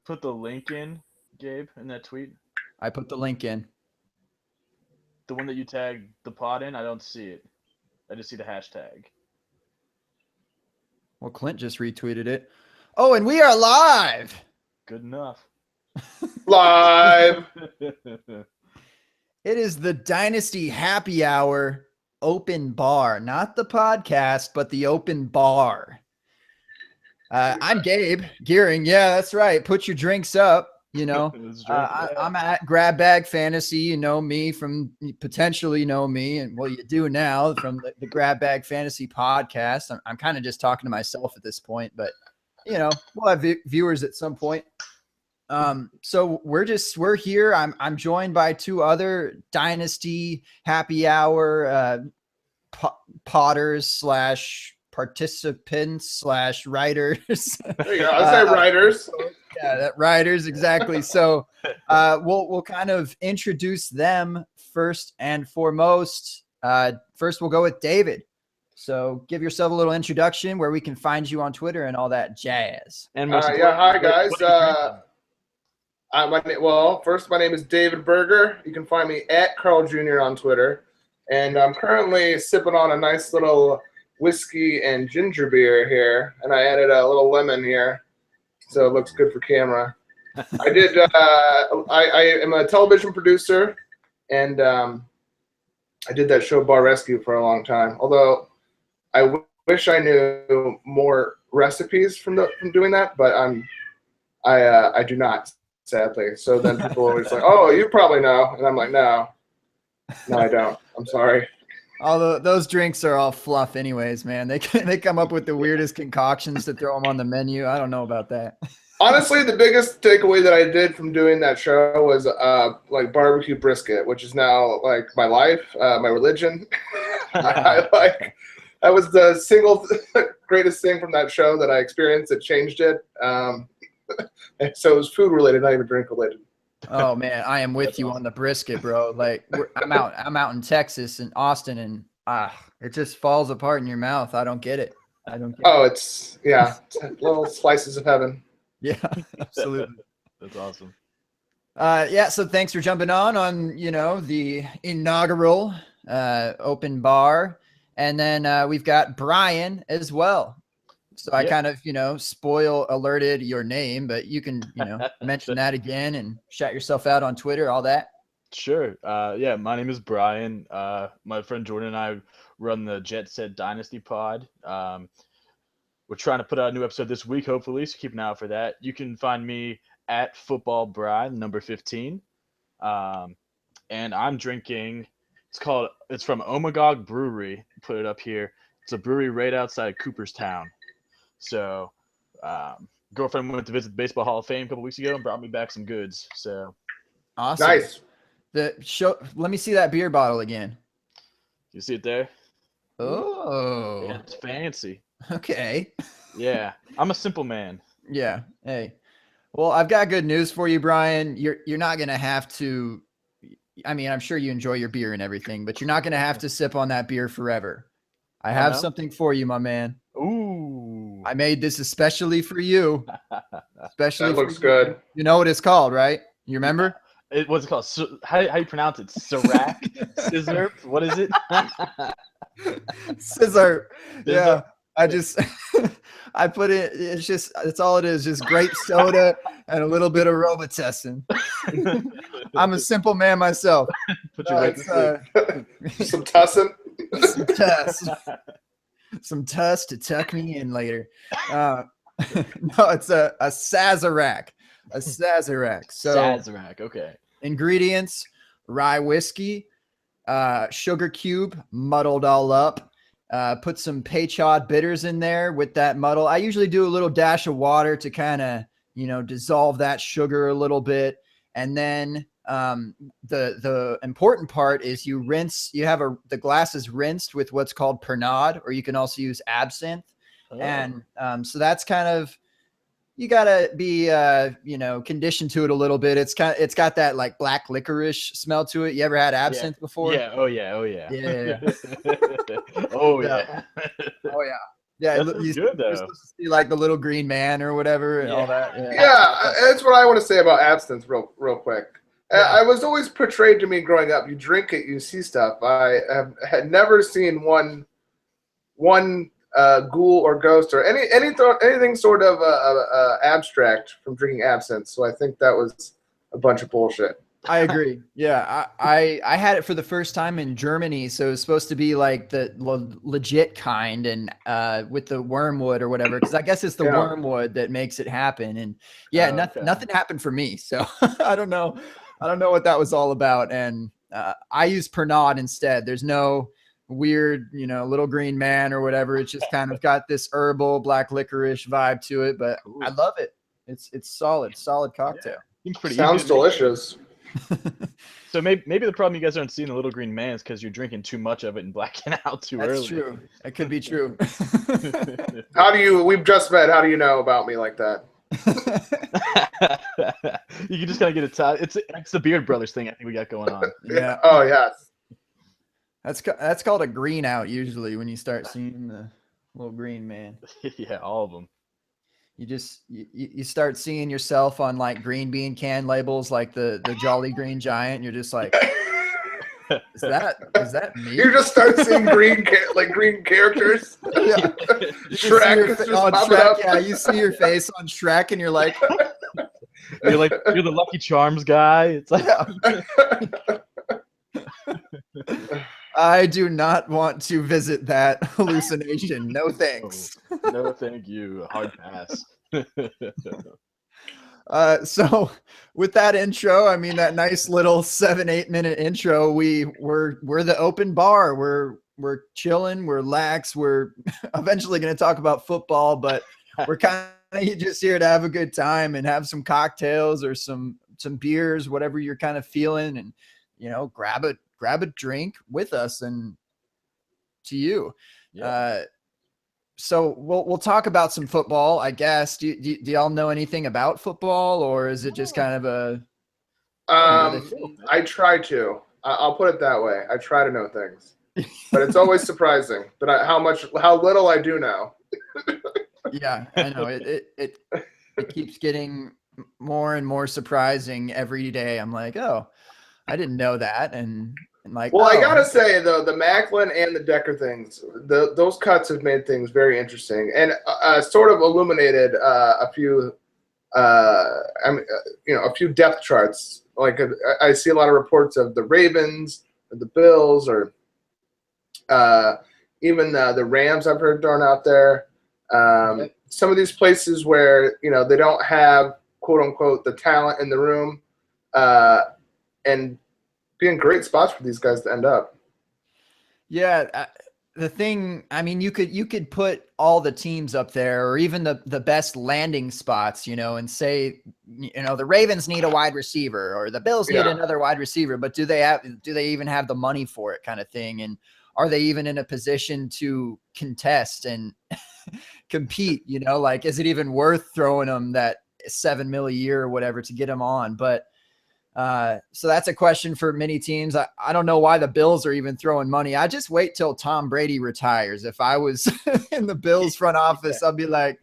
put the link in, Gabe, in that tweet? I put the link in. The one that you tagged the pod in? I don't see it. I just see the hashtag. Well, Clint just retweeted it. Oh, and we are live. Good enough. Live. It is the Dynasty Happy Hour Open Bar, not the podcast, but the Open Bar. I'm Gabe Gearing. Yeah, that's right. Put your drinks up. You know, I'm at Grab Bag Fantasy. You know me from potentially know me, and well, you do now from the Grab Bag Fantasy podcast. I'm kind of just talking to myself at this point, but you know, we'll have viewers at some point. So we're here. I'm joined by two other Dynasty Happy Hour potters / participants / writers. There you go. I say writers. Yeah, that writers, exactly. So we'll kind of introduce them first and foremost. First, we'll go with David. So give yourself a little introduction where we can find you on Twitter and all that jazz. And hi guys. First, my name is David Berger. You can find me at Carl Jr. on Twitter. And I'm currently sipping on a nice little whiskey and ginger beer here. And I added a little lemon here, so it looks good for camera. I am a television producer, and I did that show Bar Rescue for a long time. Although I wish I knew more recipes from doing that, but I do not, sadly. So then people are always like, "Oh, you probably know," and I'm like, "No, I don't. I'm sorry." Although those drinks are all fluff anyways, man. They come up with the weirdest concoctions to throw them on the menu. I don't know about that. Honestly, the biggest takeaway that I did from doing that show was like barbecue brisket, which is now like my life, my religion. That was the single greatest thing from that show that I experienced. It changed it. And so it was food related, not even drink related. Oh man, I am with you on the brisket, bro. Like I'm out in Texas and Austin, and it just falls apart in your mouth. I don't get it. It's little slices of heaven. Yeah, absolutely. That's awesome. So thanks for jumping on the inaugural open bar, and then we've got Brian as well. So I kind of, alerted your name, but you can, mention that again and shout yourself out on Twitter, all that. Sure. My name is Brian. My friend Jordan and I run the Jet Set Dynasty pod. We're trying to put out a new episode this week, hopefully, so keep an eye out for that. You can find me at Football Brian, number 15. And I'm drinking, it's from Omagog Brewery. Put it up here. It's a brewery right outside Cooperstown. So, girlfriend went to visit the Baseball Hall of Fame a couple weeks ago and brought me back some goods. So, awesome. Nice. Let me see that beer bottle again. You see it there? Oh, yeah, it's fancy. Okay. Yeah, I'm a simple man. Yeah. Hey, well, I've got good news for you, Brian. You're not gonna have to. I mean, I'm sure you enjoy your beer and everything, but you're not gonna have to sip on that beer forever. I have something for you, my man. Ooh. I made this especially for you. That looks good. You know what it's called, right? You remember? What's it called? How you pronounce it? Sirac? Scissor? What is it? Scissor. Yeah. I put it, it's all it is, just grape soda and a little bit of Robitussin. I'm a simple man myself. Put your some tussin. Some tuss to tuck me in later. No, it's a Sazerac. A Sazerac. So Sazerac, okay. Ingredients: rye whiskey, sugar cube, muddled all up. Put some Peychaud bitters in there with that muddle. I usually do a little dash of water to kind of, dissolve that sugar a little bit. And then the important part is you have the glass is rinsed with what's called Pernod, or you can also use absinthe. Oh. And so that's kind of, you gotta be conditioned to it a little bit. It's got that like black licorice smell to it. You ever had absinthe before? Yeah. Oh yeah. Yeah. Oh yeah. Oh yeah. Yeah, That sounds good, you're though. supposed to see like the little green man or whatever and all that. Yeah, that's what I want to say about abstinence real quick. Yeah. I was always portrayed to me growing up, you drink it, you see stuff. I had never seen one ghoul or ghost or anything sort of abstract from drinking absinthe. So I think that was a bunch of bullshit. I agree. Yeah, I had it for the first time in Germany, so it was supposed to be like the legit kind, and with the wormwood or whatever, because I guess it's the wormwood that makes it happen. And nothing happened for me, so I don't know what that was all about. And I use Pernod instead. There's no weird, little green man or whatever. It's just kind of got this herbal black licorice vibe to it, but I love it. It's solid cocktail. Yeah. Sounds delicious. So maybe the problem you guys aren't seeing the little green man is because you're drinking too much of it and blacking out too early. That's true. That could be true. We've just met. How do you know about me like that? You can just kind of get it's the Beard Brothers thing I think we got going on. Yeah. Oh, yes. That's called a green out usually when you start seeing the little green man. Yeah, all of them. You start seeing yourself on like green bean can labels like the Jolly Green Giant. And you're just like, is that me? You just start seeing green characters. Yeah. Shrek is just popping up. Yeah, you see your face on Shrek and you're like, you're the Lucky Charms guy. It's like I do not want to visit that hallucination. No thanks. No, thank you. Hard pass. So with that intro, I mean that nice little 7-8 minute intro, we're the open bar. We're chilling, we're lax, we're eventually going to talk about football, but we're kind of just here to have a good time and have some cocktails or some beers, whatever you're kind of feeling, and grab a drink with us and to you. Yeah. So we'll talk about some football, I guess. Do y'all know anything about football, or is it just kind of a? I try to. I'll put it that way. I try to know things, but it's always surprising that how little I do know. Yeah, I know it keeps getting more and more surprising every day. I'm like, oh, I didn't know that, and like. Well, I gotta say though, the Macklin and the Decker things, those cuts have made things very interesting and sort of illuminated a few depth charts. Like I see a lot of reports of the Ravens, or the Bills, or even the Rams. I've heard thrown out there. Some of these places where they don't have quote unquote the talent in the room, and being great spots for these guys to end up. Yeah, the thing, I mean, you could put all the teams up there, or even the best landing spots, and say, the Ravens need a wide receiver, or the Bills need another wide receiver, but do they even have the money for it, kind of thing, and are they even in a position to contest and compete? Like, is it even worth throwing them that $7 million a year or whatever to get them on? But so that's a question for many teams. I don't know why the Bills are even throwing money. I just wait till Tom Brady retires. If I was in the Bills front office, I'd be like,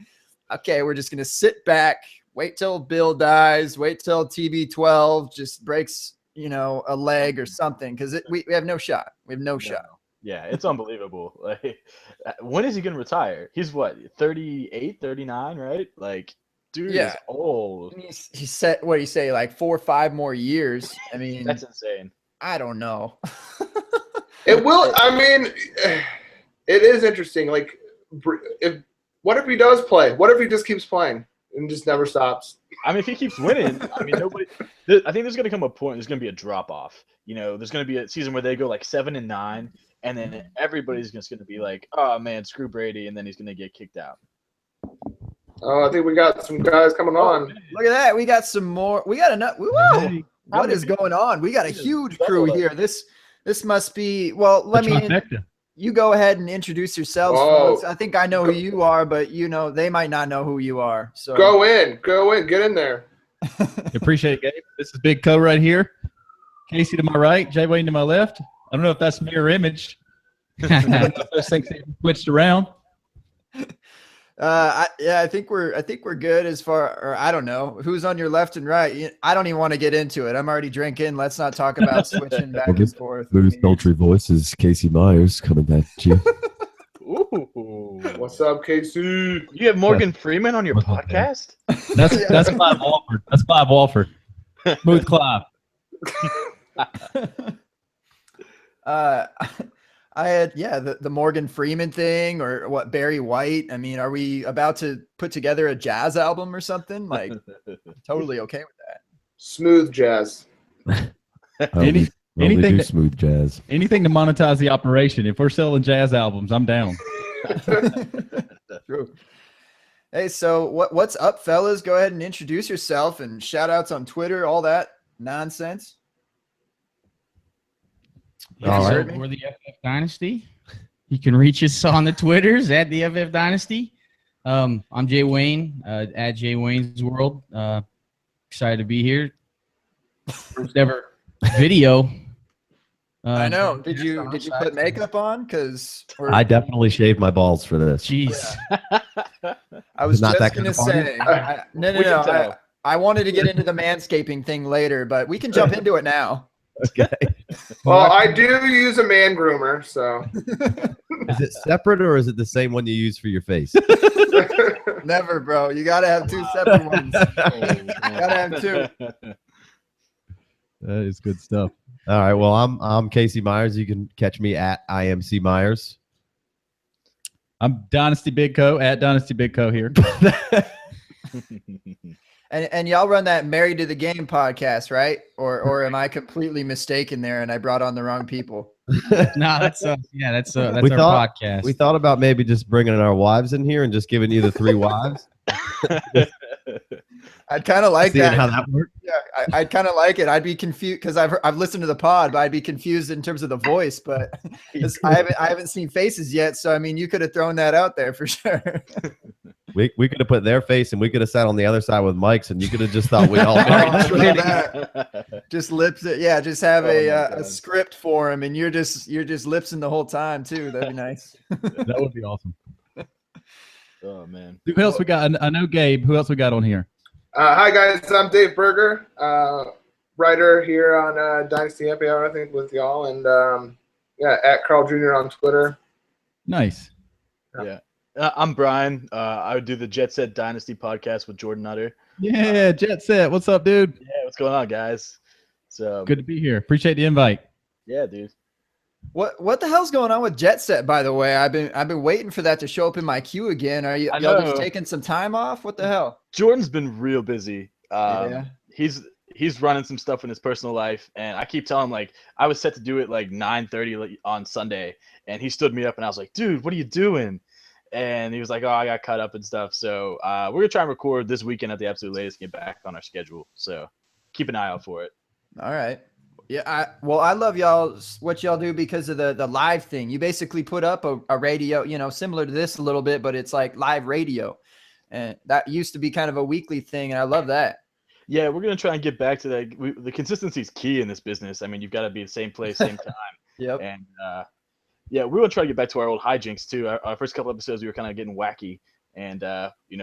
okay, we're just going to sit back, wait till Bill dies, wait till TB12 just breaks, a leg or something. Cause we have no shot. We have no shot. Yeah. It's unbelievable. Like, when is he going to retire? He's what, 38, 39, right? Like, dude is old. He said, what do you say, like 4 or 5 more years? I mean, that's insane. I don't know. It will. I mean, it is interesting. Like, what if he does play? What if he just keeps playing and just never stops? I mean, if he keeps winning, I mean, I think there's going to come a point. There's going to be a drop off. There's going to be a season where they go like 7-9, and then everybody's just going to be like, "Oh man, screw Brady," and then he's going to get kicked out. Oh, I think we got some guys coming on. Look at that. We got some more. We got enough. Whoa. What is going on? We got a huge crew here. This must be, well, you go ahead and introduce yourselves, folks. I think I know who you are, but they might not know who you are. So go in, get in there. Appreciate it, Gabe. This is Big Co right here. Casey to my right, Jay Wayne to my left. I don't know if that's mirror image. Those things switched around. I think we're good as far, or I don't know who's on your left and right. I don't even want to get into it. I'm already drinking. Let's not talk about switching back and forth. Smooth, sultry voice is Casey Myers coming back at you. Ooh. What's up, KC? You have Morgan Freeman on your What's up, man? podcast? That's Clive Walford. That's Clive Walford. Smooth Clive. I had the Morgan Freeman thing, or what, Barry White. I mean, are we about to put together a jazz album or something? Like, totally okay with that. Smooth jazz. Anything do that- smooth jazz. Anything to monetize the operation. If we're selling jazz albums, I'm down. True. Hey, so what's up, fellas? Go ahead and introduce yourself and shout outs on Twitter, all that nonsense. All So right. we're the FF Dynasty. You can reach us on the Twitters at the FF Dynasty. I'm Jay Wayne at Jay Wayne's World. Excited to be here. First ever video. I know. Did you put makeup on? Because I definitely shaved my balls for this. Jeez. I was Not just that kind gonna of party? say no. We can tell. I wanted to get into the manscaping thing later, but we can jump into it now. Okay. Well, I do use a man groomer, so Is it separate or is it the same one you use for your face? Never, bro. You gotta have two separate ones. Gotta have two. That is good stuff. All right. Well, I'm Casey Myers. You can catch me at IMC Myers. I'm Dynasty Big Co at Dynasty Big Co here. And y'all run that Married to the Game podcast, right? Or am I completely mistaken there and I brought on the wrong people? No, that's our We thought- podcast. We thought about maybe just bringing our wives in here and just giving you the 3 wives. I'd kind of like Seeing that. how that works. Yeah, I'd kind of like it. I'd be confused because I've listened to the pod, but I'd be confused in terms of the voice. But I haven't seen faces yet, so I mean, you could have thrown that out there for sure. We could have put their face and we could have sat on the other side with mics and you could have just thought we all Oh, married. I love that. Just lips it, yeah. Just have Oh my a God. script for him, and you're just lipsing the whole time too. That'd be nice. That would be awesome. Oh man. Who else we got? I know Gabe. Who else we got on here? hi guys, I'm Dave Berger, writer here on Dynasty Happy Hour, I think, with y'all, and at Carl Jr. on Twitter. Nice. Yeah. I'm Brian. I would do the Jet Set Dynasty podcast with Jordan Nutter. Yeah, Jet Set. What's up, dude? Yeah, what's going on, guys? So Good to be here. Appreciate the invite. yeah, dude. What the hell's going on with Jet Set? By the way, I've been waiting for that to show up in my queue again. Are y'all know. just taking some time off? What the hell? Jordan's been real busy. Yeah. He's running some stuff in his personal life, and I keep telling him, like, I was set to do it like 9:30 on Sunday, and he stood me up, and I was like, dude, what are you doing? And he was like, oh, I got caught up and stuff. So we're gonna try and record this weekend at the absolute latest, get back on our schedule. So keep an eye out for it. All right. Yeah, I love what y'all do because of the live thing. You basically put up a radio, similar to this a little bit, but it's like live radio. And that used to be kind of a weekly thing, and I love that. Yeah, we're gonna try and get back to that. The consistency is key in this business. I mean, you've got to be the same place, same time. Yep. And yeah, we're gonna try to get back to our old hijinks too. Our first couple episodes, we were kind of getting wacky, and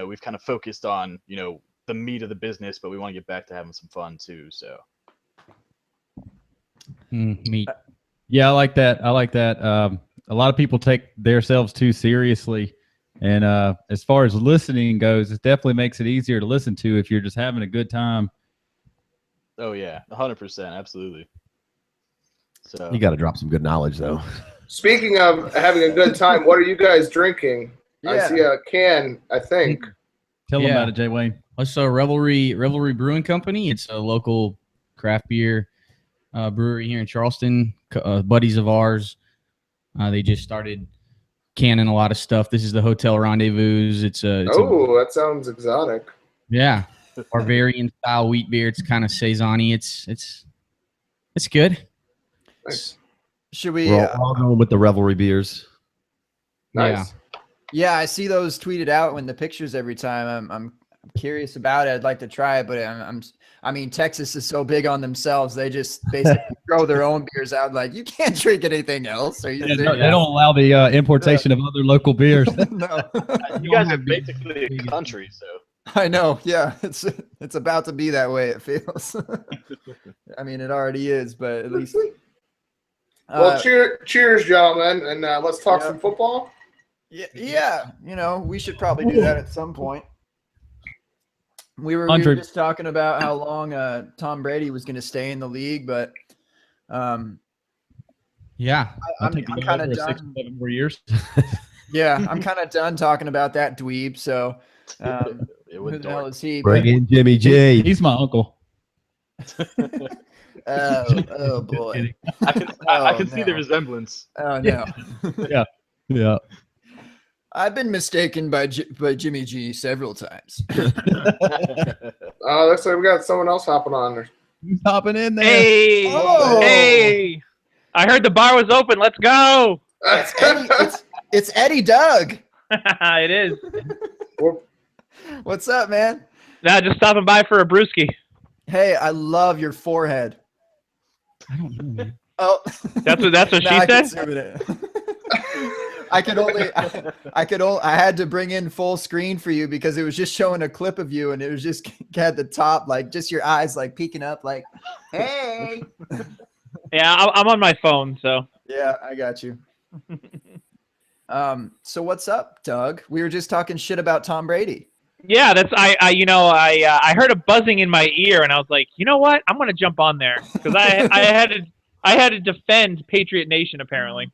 we've kind of focused on the meat of the business, but we want to get back to having some fun too. So Meat. Yeah, I like that. A lot of people take themselves too seriously. And as far as listening goes, it definitely makes it easier to listen to if you're just having a good time. oh yeah, 100%, absolutely. So You got to drop some good knowledge, though. Speaking of having a good time, what are you guys drinking? I Yeah. see a can, I think. Tell them Yeah. about it, Jay Wayne. So Revelry Brewing Company. It's a local craft beer brewery here in Charleston. Buddies of ours. They just started canning a lot of stuff. This is the Hotel Rendezvous. It's That sounds exotic. yeah, Bavarian style wheat beer. It's kind of saison-y. It's good. Nice. Should we? We're all going with the Revelry beers. Nice. Yeah, I see those tweeted out when the pictures every time. I'm curious about it. I'd like to try it, but I mean, Texas is so big on themselves. They just basically throw their own beers out. Like, you can't drink anything else. Are you Yeah, serious? they don't allow the importation of other local beers. No. You guys are basically a country, so. I know. Yeah, it's about to be that way. It feels. I mean, it already is, but at least. Well, cheers, gentlemen, and let's talk some football. Yeah. We should probably do that at some point. We were just talking about how long Tom Brady was going to stay in the league, but Yeah, I'm kind of done. 6 or 7 more years. Yeah, I'm kind of done talking about that dweeb. So, who the hell is he? Bring in Jimmy G. He's my uncle. Oh boy. I can see the resemblance. Oh no. Yeah. I've been mistaken by Jimmy G several times. Looks like we got someone else hopping on there. He's hopping in there. Hey, Oh. hey! I heard the bar was open. Let's go! It's Eddie Doug. It is. What's up, man? Now just stopping by for a brewski. Hey, I love your forehead. I don't know, man. Oh, That's what now she I can said. zoom it in. I had to bring in full screen for you because it was just showing a clip of you and it was just had the top, like just your eyes like peeking up like, hey. Yeah, I'm on my phone, so. Yeah, I got you. So what's up, Doug? We were just talking shit about Tom Brady. Yeah, that's I heard a buzzing in my ear and I was like, you know what? I'm gonna jump on there because I had to defend Patriot Nation apparently.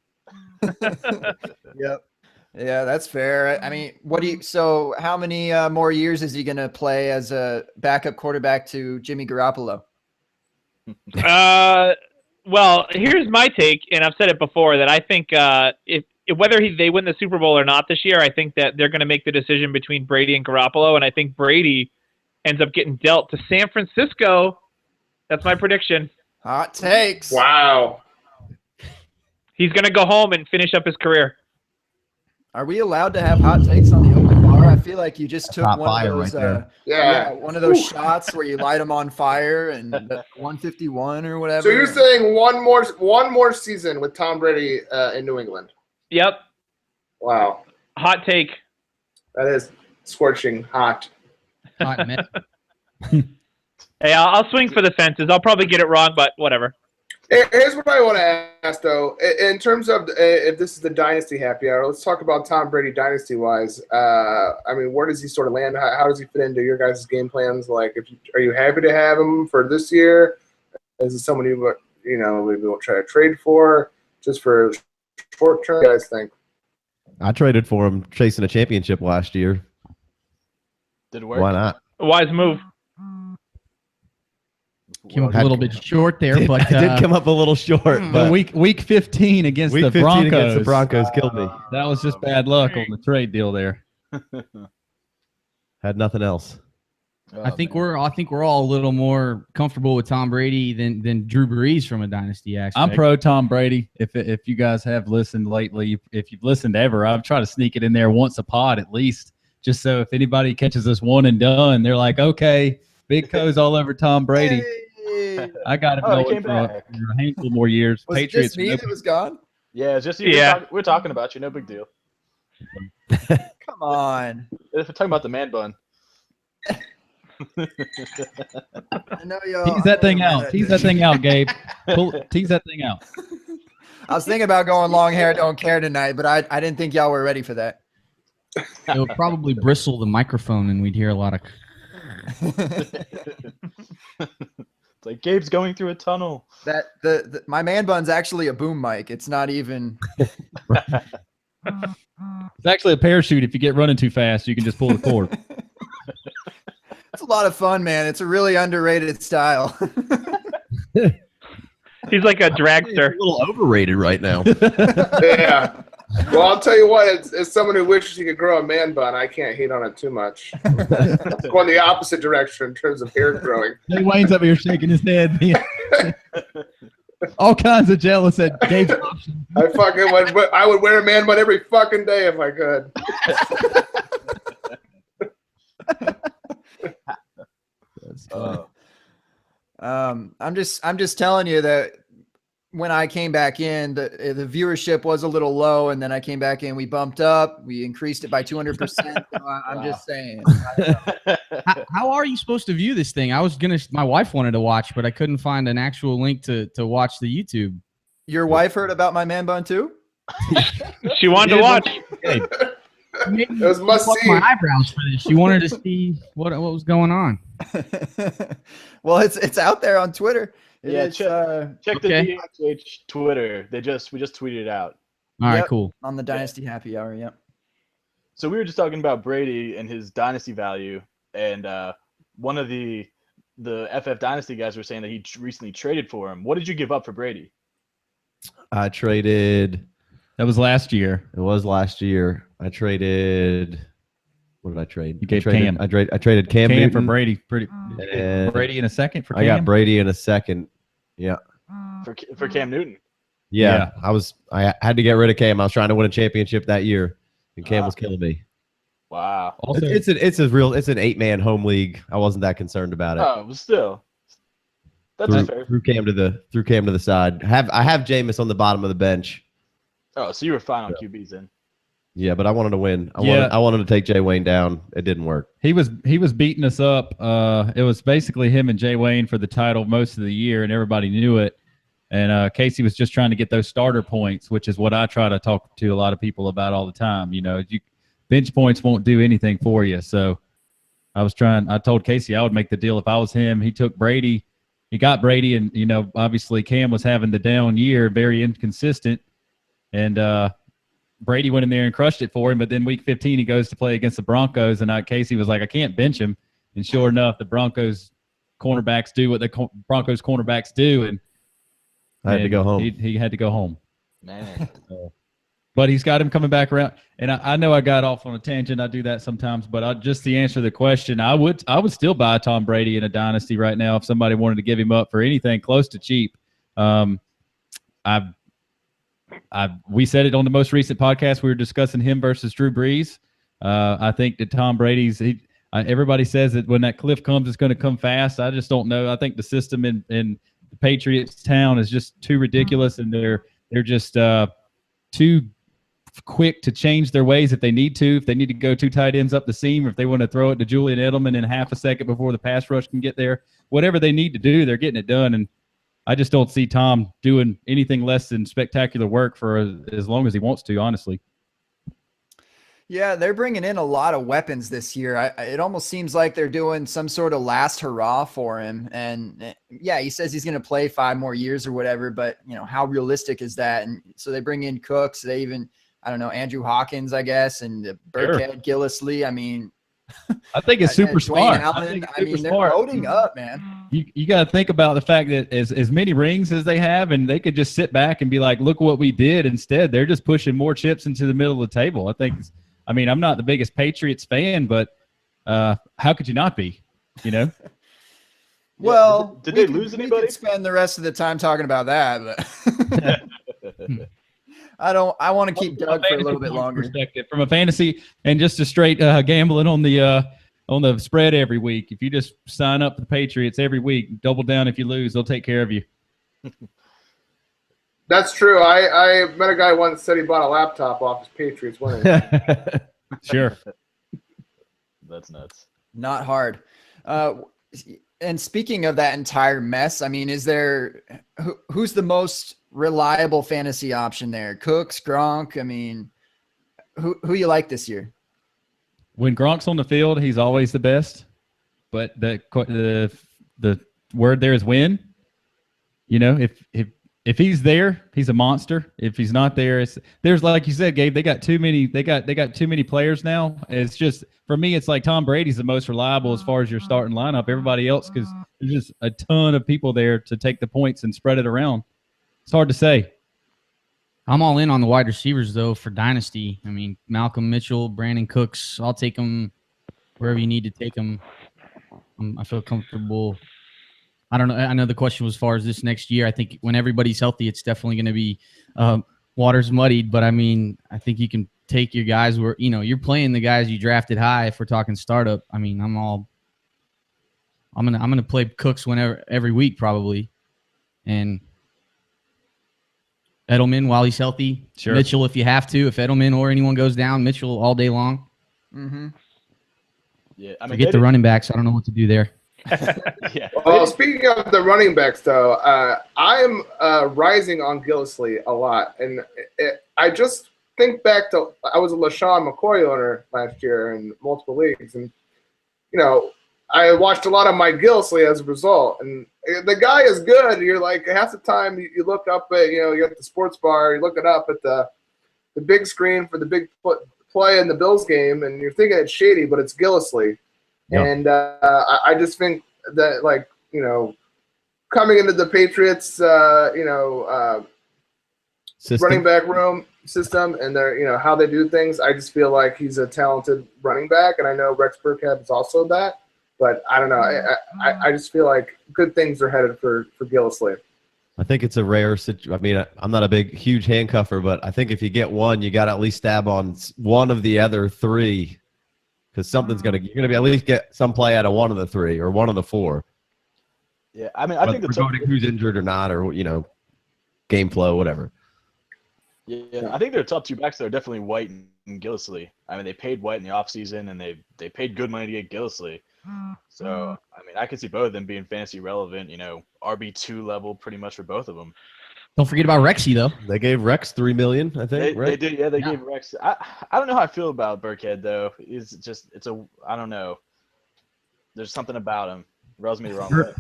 Yep. Yeah, that's fair. I mean, so how many more years is he going to play as a backup quarterback to Jimmy Garoppolo? Well, here's my take, and I've said it before that I think if whether they win the Super Bowl or not this year, I think that they're going to make the decision between Brady and Garoppolo, and I think Brady ends up getting dealt to San Francisco. That's my prediction. Hot takes. Wow. He's going to go home and finish up his career. Are we allowed to have hot takes on the open bar? I feel like you just took Hot one of fire those, right there. one of those shots where you light them on fire and 151 or whatever. So you're saying one more season with Tom Brady in New England? Yep. Wow. Hot take. That is scorching hot. Hot man. Hey, I'll swing for the fences. I'll probably get it wrong, but whatever. Here's what I want to ask, though. In terms of if this is the dynasty happy hour, let's talk about Tom Brady dynasty-wise. I mean, where does he sort of land? How does he fit into your guys' game plans? Like, are you happy to have him for this year? Is it someone you maybe won't try to trade for just for short term? What do you guys think? I traded for him chasing a championship last year. Did it work? Why not? A wise move. Came up a little bit short there, but I did come up a little short. But But week 15 against week the 15 Broncos. against the Broncos killed me. That was just bad luck on the trade deal there. Had nothing else. I think we're all a little more comfortable with Tom Brady than Drew Brees from a dynasty aspect. I'm pro Tom Brady. If you guys have listened lately, if you've listened ever, I've tried to sneak it in there once a pod at least, just so if anybody catches us one and done, they're like, okay, Big Co's all over Tom Brady. Hey. I got him he going came for back. a handful more years. Was Patriots. it just me that was gone? Yeah, it's just you. Yeah. We're talking about you. No big deal. Come on. If we're talking about the man bun. I know y'all. Tease that thing out. Tease that thing out, Gabe. Tease that thing out. I was thinking about going long hair, don't care tonight, but I didn't think y'all were ready for that. It would probably bristle the microphone, and we'd hear a lot of. It's like Gabe's going through a tunnel. That my man bun's actually a boom mic. It's not even. It's actually a parachute. If you get running too fast, you can just pull the cord. It's a lot of fun, man. It's a really underrated style. He's like a It's dragster. a little overrated right now. Yeah. Well, I'll tell you what. As someone who wishes he could grow a man bun, I can't hate on it too much. It's going the opposite direction in terms of hair growing. Jay Wayne's up here shaking his head. All kinds of jealous at Gabe's option. I would wear a man bun every fucking day if I could. I'm just telling you that when I came back in, the viewership was a little low, and then I came back in. We bumped up. We increased it by 200%. So I'm just saying. How are you supposed to view this thing? My wife wanted to watch, but I couldn't find an actual link to watch the YouTube. Your wife heard about my man bun too? She wanted to watch. It was must see. My eyebrows for this. She wanted to see what was going on. Well, it's out there on Twitter. Check the DHH Twitter. We just tweeted it out. All right, cool. On the Dynasty Happy Hour, yep. So we were just talking about Brady and his dynasty value, and one of the FF Dynasty guys were saying that he recently traded for him. What did you give up for Brady? I traded. That was last year. It was last year. I traded. What did I trade? You gave Cam. I traded Cam Newton for Brady. And Brady in a second for Cam? I got Brady in a second. Yeah. For Cam Newton. Yeah. I had to get rid of Cam. I was trying to win a championship that year, and Cam was killing me. Wow. Also, it's an 8-man home league. I wasn't that concerned about it. Oh, but still. That's fair. Threw Cam to the side. I have Jameis on the bottom of the bench. Oh, so you were fine on QBs then. Yeah, but I wanted to win. I wanted to take Jay Wayne down. It didn't work. He was beating us up. It was basically him and Jay Wayne for the title most of the year, and everybody knew it. And Casey was just trying to get those starter points, which is what I try to talk to a lot of people about all the time. You know, bench points won't do anything for you. So I told Casey I would make the deal if I was him. He took Brady. He got Brady, and, you know, obviously Cam was having the down year, very inconsistent. And Brady went in there and crushed it for him, but then week 15 he goes to play against the Broncos, and Casey was like, I can't bench him. And sure enough, the Broncos cornerbacks do what the Broncos cornerbacks do, and I had to go home. He had to go home. Man. But he's got him coming back around. And I know I got off on a tangent. I do that sometimes, but just to answer the question, I would still buy Tom Brady in a dynasty right now if somebody wanted to give him up for anything close to cheap. We said it on the most recent podcast. We were discussing him versus Drew Brees. I think that Tom Brady's everybody says that when that cliff comes, it's going to come fast. I just don't know. I think the system in the Patriots town is just too ridiculous, and they're just too quick to change their ways if they need to. If they need to go 2 tight ends up the seam, or if they want to throw it to Julian Edelman in half a second before the pass rush can get there, whatever they need to do, they're getting it done. And I just don't see Tom doing anything less than spectacular work for as long as he wants to, honestly. Yeah, they're bringing in a lot of weapons this year. It almost seems like they're doing some sort of last hurrah for him. And yeah, he says he's going to play 5 more years or whatever, but you know, how realistic is that? And so they bring in Cooks. They even, I don't know, Andrew Hawkins, I guess, and Burkhead, Gillislee. I mean, I think it's super smart. Allen, I mean, they're loading up, man. You got to think about the fact that as many rings as they have, and they could just sit back and be like, look what we did. Instead, they're just pushing more chips into the middle of the table. I mean, I'm not the biggest Patriots fan, but how could you not be, you know? Well, did they lose anybody? We could spend the rest of the time talking about that, but I want to keep Doug for a little bit longer. From a fantasy and just a straight gambling on the spread every week. If you just sign up for the Patriots every week, double down if you lose, they'll take care of you. That's true. I met a guy once said he bought a laptop off his Patriots winning. Sure. That's nuts. Not hard. And speaking of that entire mess, I mean, is there who's the most reliable fantasy option there? Cooks, Gronk? I mean, who you like this year? When Gronk's on the field, he's always the best. But the word there is win. You know, if he's there, he's a monster. If he's not there, there's like you said, Gabe. They got too many. They got too many players now. It's just for me, it's like Tom Brady's the most reliable as far as your starting lineup. Everybody else, because there's just a ton of people there to take the points and spread it around. It's hard to say. I'm all in on the wide receivers though for Dynasty. I mean, Malcolm Mitchell, Brandon Cooks. I'll take them wherever you need to take them. I feel comfortable. I don't know. I know the question was as far as this next year. I think when everybody's healthy, it's definitely going to be water's muddied. But I mean, I think you can take your guys where, you know, you're playing the guys you drafted high. If we're talking startup, I mean, I'm all I'm gonna play Cooks every week probably, and Edelman while he's healthy. Sure. Mitchell if you have to. If Edelman or anyone goes down, Mitchell all day long. Mm-hmm. Yeah, I mean, Forget the running backs. I don't know what to do there. Yeah. Well, speaking of the running backs, though, I'm rising on Gillisley a lot, and I just think back to I was a LaShawn McCoy owner last year in multiple leagues, and I watched a lot of Mike Gillisley as a result, and the guy is good. You're like half the time you look up at you're at the sports bar, you're looking up at the big screen for the big play in the Bills game, and you're thinking it's shady, but it's Gillisley. Yeah. And I just think that, coming into the Patriots, System. running back room system and their, how they do things, I just feel like he's a talented running back. And I know Rex Burkhead is also that, but I don't know. I just feel like good things are headed for Gillisley. I think it's a rare situation. I mean, I'm not a huge handcuffer, but I think if you get one, you got to at least stab on one of the other three, because you're gonna be at least get some play out of one of the three or one of the four. Yeah, I mean, I think regarding who's injured or not, or game flow, whatever. Yeah, I think their top two backs are definitely White and Gillisley. I mean, they paid White in the offseason, and they paid good money to get Gillisley. So, I mean, I could see both of them being fantasy relevant, RB2 level pretty much for both of them. Don't forget about Rexy though. They gave Rex $3 million, I think. They did, yeah. They gave Rex. I don't know how I feel about Burkhead though. I don't know. There's something about him rubs me the wrong way.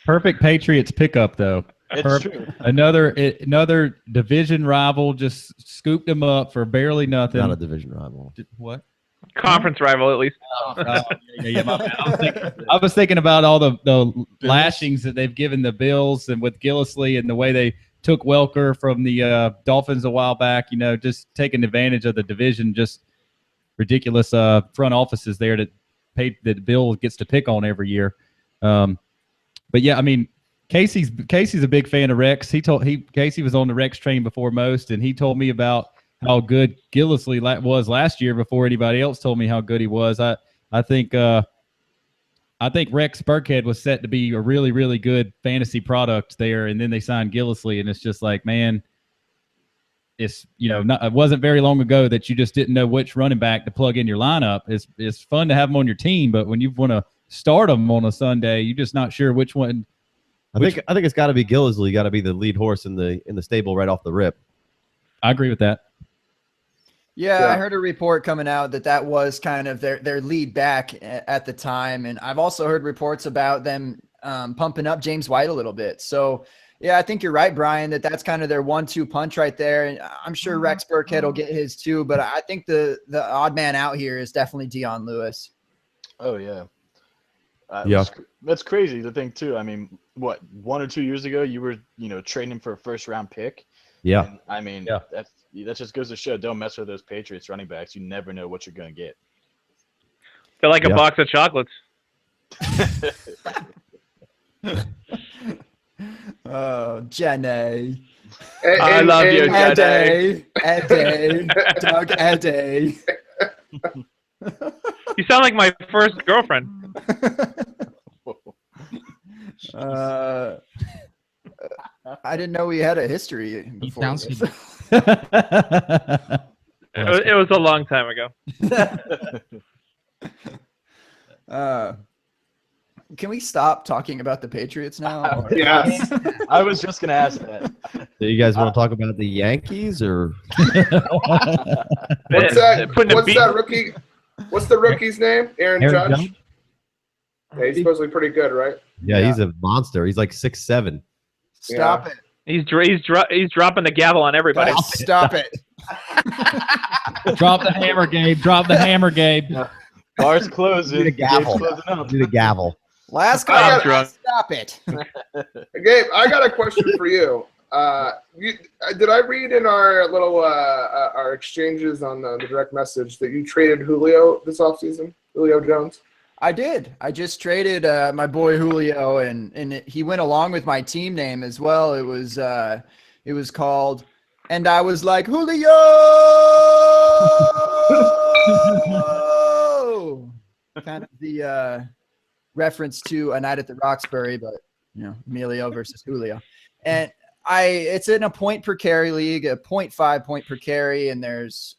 Perfect Patriots pickup though. It's true. Another division rival just scooped him up for barely nothing. Not a division rival. What? Conference rival, at least. Yeah, my bad. I was thinking about all the lashings that they've given the Bills, and with Gillisley and the way they took Welker from the Dolphins a while back. Just taking advantage of the division, just ridiculous front offices there that Bill gets to pick on every year. But yeah, I mean, Casey's a big fan of Rex. Casey was on the Rex train before most, and he told me about how good Gillisley was last year before anybody else told me how good he was. I think Rex Burkhead was set to be a really, really good fantasy product there, and then they signed Gillisley, and it's just like, man, it wasn't very long ago that you just didn't know which running back to plug in your lineup. It's fun to have them on your team, but when you want to start them on a Sunday, you're just not sure which one. I think it's got to be Gillisley. Got to be the lead horse in the stable right off the rip. I agree with that. Yeah, I heard a report coming out that was kind of their lead back at the time. And I've also heard reports about them pumping up James White a little bit. So, yeah, I think you're right, Brian, that's kind of their 1-2 punch right there. And I'm sure Rex Burkhead will get his too. But I think the odd man out here is definitely Dion Lewis. Oh, yeah. Yeah. That's crazy to think, too. I mean, 1 or 2 years ago, you were, trading him for a first-round pick. Yeah. And, I mean, that just goes to show, don't mess with those Patriots running backs. You never know what you're going to get. They're like a box of chocolates. Oh, Jenny. I love you, Jenny. Eddie. Doug Eddie. You sound like my first girlfriend. I didn't know we had a history before. It was a long time ago. Can we stop talking about the Patriots now? Yes. I was just going to ask that. Do you guys want to talk about the Yankees or? What's that rookie? What's the rookie's name? Aaron Judge? Yeah, he's supposed to be pretty good, right? Yeah, he's a monster. He's like 6'7". Stop it. He's dropping the gavel on everybody. Stop it. Drop the hammer, Gabe. Drop the hammer, Gabe. Bar's closing. Do the gavel. Do the gavel. Last I'm call. drunk. Stop it. Gabe, I got a question for you. Did I read in our little our exchanges on the direct message that you traded Julio this offseason? Julio Jones? I did. I just traded my boy Julio, and he went along with my team name as well. It was called, and I was like, Julio. Kind of the reference to A Night at the Roxbury, but Emilio versus Julio. And it's in a point per carry league, a 0.5 point per carry, and there's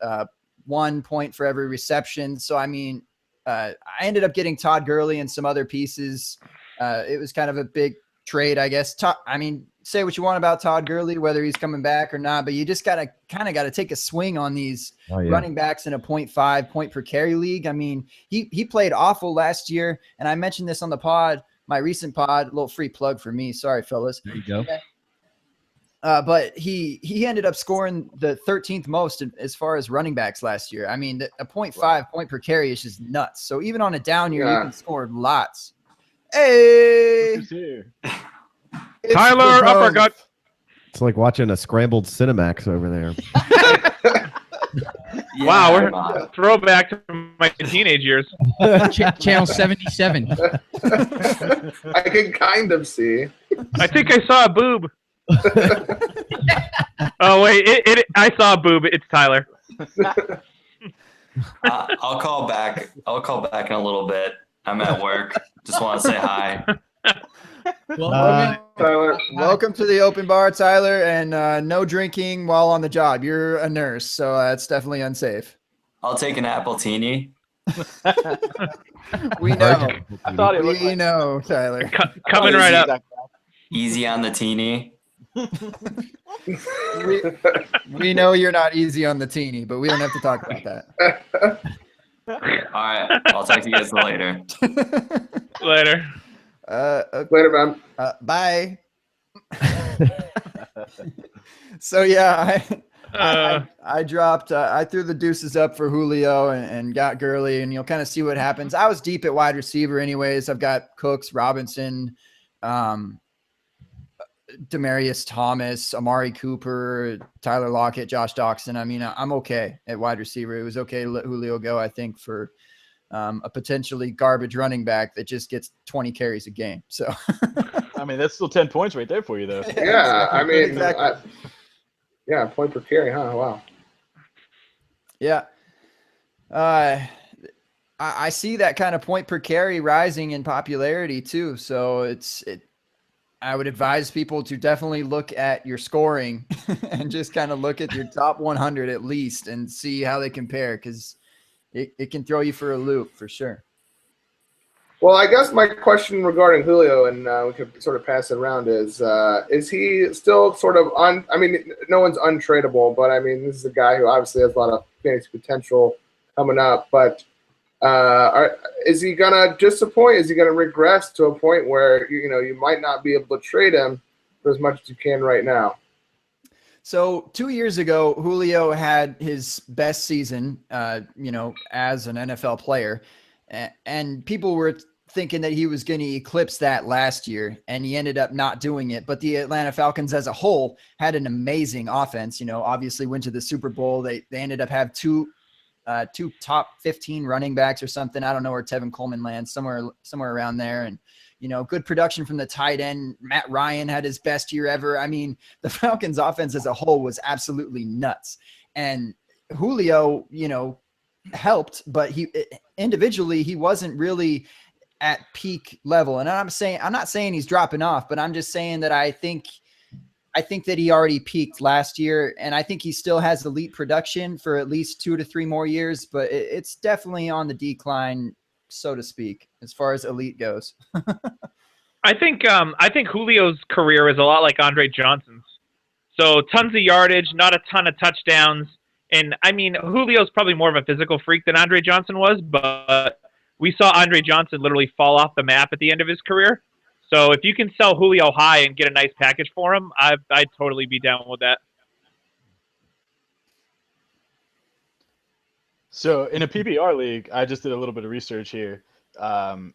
1 point for every reception. So I mean, I ended up getting Todd Gurley and some other pieces. It was kind of a big trade, I guess. Say what you want about Todd Gurley, whether he's coming back or not, but you just got to take a swing on these running backs in a 0.5 point per carry league. I mean, he played awful last year, and I mentioned this on the pod, my recent pod, a little free plug for me. Sorry, fellas. There you go. But he ended up scoring the 13th most as far as running backs last year. I mean, a 0.5 point per carry is just nuts. So even on a down year, you can score lots. Hey, Tyler uppercut. It's like watching a scrambled Cinemax over there. Wow, we're throwback to my teenage years. Channel 77. I can kind of see. I think I saw a boob. Oh wait, I saw a boob. It's Tyler. I'll call back. I'll call back in a little bit. I'm at work. Just want to say hi. Tyler. Welcome to the open bar, Tyler, and no drinking while on the job. You're a nurse, so that's definitely unsafe. I'll take an appletini. We know. I thought it looked We know, Tyler. Coming right up. Easy on the teeny. We know you're not easy on the teeny, but we don't have to talk about that. All right. I'll talk to you guys later. Later. Later, man. Bye. So yeah, I dropped. I threw the deuces up for Julio and got Gurley, and you'll kind of see what happens. I was deep at wide receiver, anyways. I've got Cooks, Robinson, Demaryius Thomas, Amari Cooper, Tyler Lockett, Josh Doxson. I mean, I'm okay at wide receiver. It was okay to let Julio go, I think, for a potentially garbage running back that just gets 20 carries a game. So, I mean, that's still 10 points right there for you, though. Yeah, I mean, Exactly. point per carry, huh? Wow. Yeah. I see that kind of point per carry rising in popularity too. So I would advise people to definitely look at your scoring and just kind of look at your top 100 at least and see how they compare, because it can throw you for a loop for sure. Well, I guess my question regarding Julio, and we could sort of pass it around, is he still sort of I mean, no one's untradeable, but I mean, this is a guy who obviously has a lot of fantasy potential coming up, but is he gonna disappoint? Is he gonna regress to a point where you might not be able to trade him for as much as you can right now? So 2 years ago, Julio had his best season, as an NFL player, and people were thinking that he was going to eclipse that last year, and he ended up not doing it. But the Atlanta Falcons as a whole had an amazing offense. Obviously went to the Super Bowl. They ended up have two top 15 running backs or something. I don't know where Tevin Coleman lands, somewhere around there. And, good production from the tight end. Matt Ryan had his best year ever. I mean, the Falcons offense as a whole was absolutely nuts. And Julio, helped, but individually, he wasn't really at peak level. And I'm not saying he's dropping off, but I'm just saying that I think that he already peaked last year, and I think he still has elite production for at least 2 to 3 more years, but it's definitely on the decline, so to speak, as far as elite goes. I think Julio's career is a lot like Andre Johnson's. So tons of yardage, not a ton of touchdowns. And I mean, Julio's probably more of a physical freak than Andre Johnson was, but we saw Andre Johnson literally fall off the map at the end of his career. So if you can sell Julio high and get a nice package for him, I'd totally be down with that. So in a PPR league, I just did a little bit of research here. In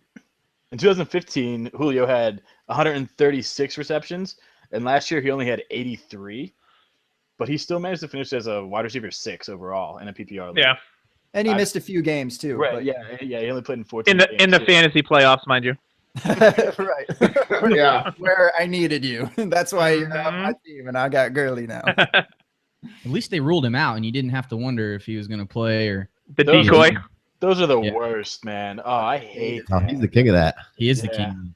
2015, Julio had 136 receptions, and last year he only had 83. But he still managed to finish as a wide receiver 6 overall in a PPR league. Yeah, And he missed a few games too. Right. But... Yeah. He only played in 14 in the too. fantasy playoffs, mind you. Right. Yeah. Where I needed you. That's why you're on my team, and I got Gurley now. At least they ruled him out, and you didn't have to wonder if he was going to play or. The decoy. Those are the Yeah. worst, man. Oh, I hate Oh, that. he's the king of that. He is the Yeah. king.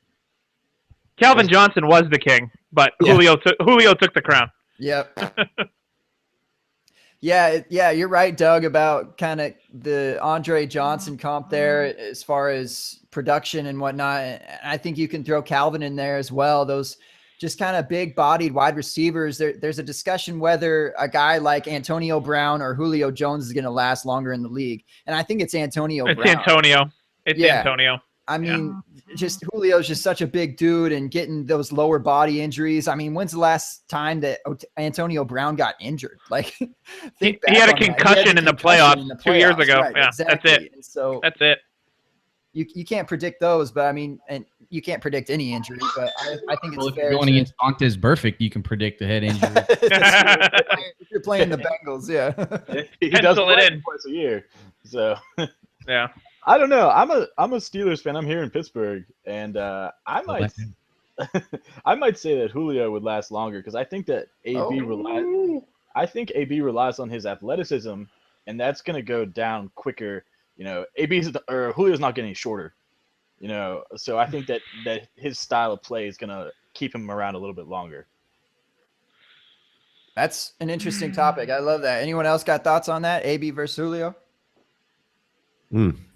Calvin Johnson was the king, but Yeah. Julio took the crown. Yep. Yeah, you're right, Doug, about kind of the Andre Johnson comp there as far as production and whatnot. And I think you can throw Calvin in there as well. Those just kind of big-bodied wide receivers. There's a discussion whether a guy like Antonio Brown or Julio Jones is going to last longer in the league. And I think it's Antonio It's Brown. Antonio. It's Yeah. Antonio. I mean, just Julio's just such a big dude and getting those lower body injuries. I mean, when's the last time that Antonio Brown got injured? Like, He had a concussion in the playoffs 2 years ago. Right, Yeah, exactly. that's it. And so That's it. you can't predict those, but I mean, and you can't predict any injury, but I think it's Well, if fair. you're going against Montez Perfect, you can predict a head injury. if you're playing the Bengals, yeah. He does Pencil it play in. twice a year. So Yeah. I don't know. I'm a Steelers fan. I'm here in Pittsburgh, and I might I might say that Julio would last longer because I think that AB relies on his athleticism, and that's gonna go down quicker. You know, Julio's not getting shorter. You know, so I think that his style of play is gonna keep him around a little bit longer. That's an interesting topic. I love that. Anyone else got thoughts on that? AB versus Julio?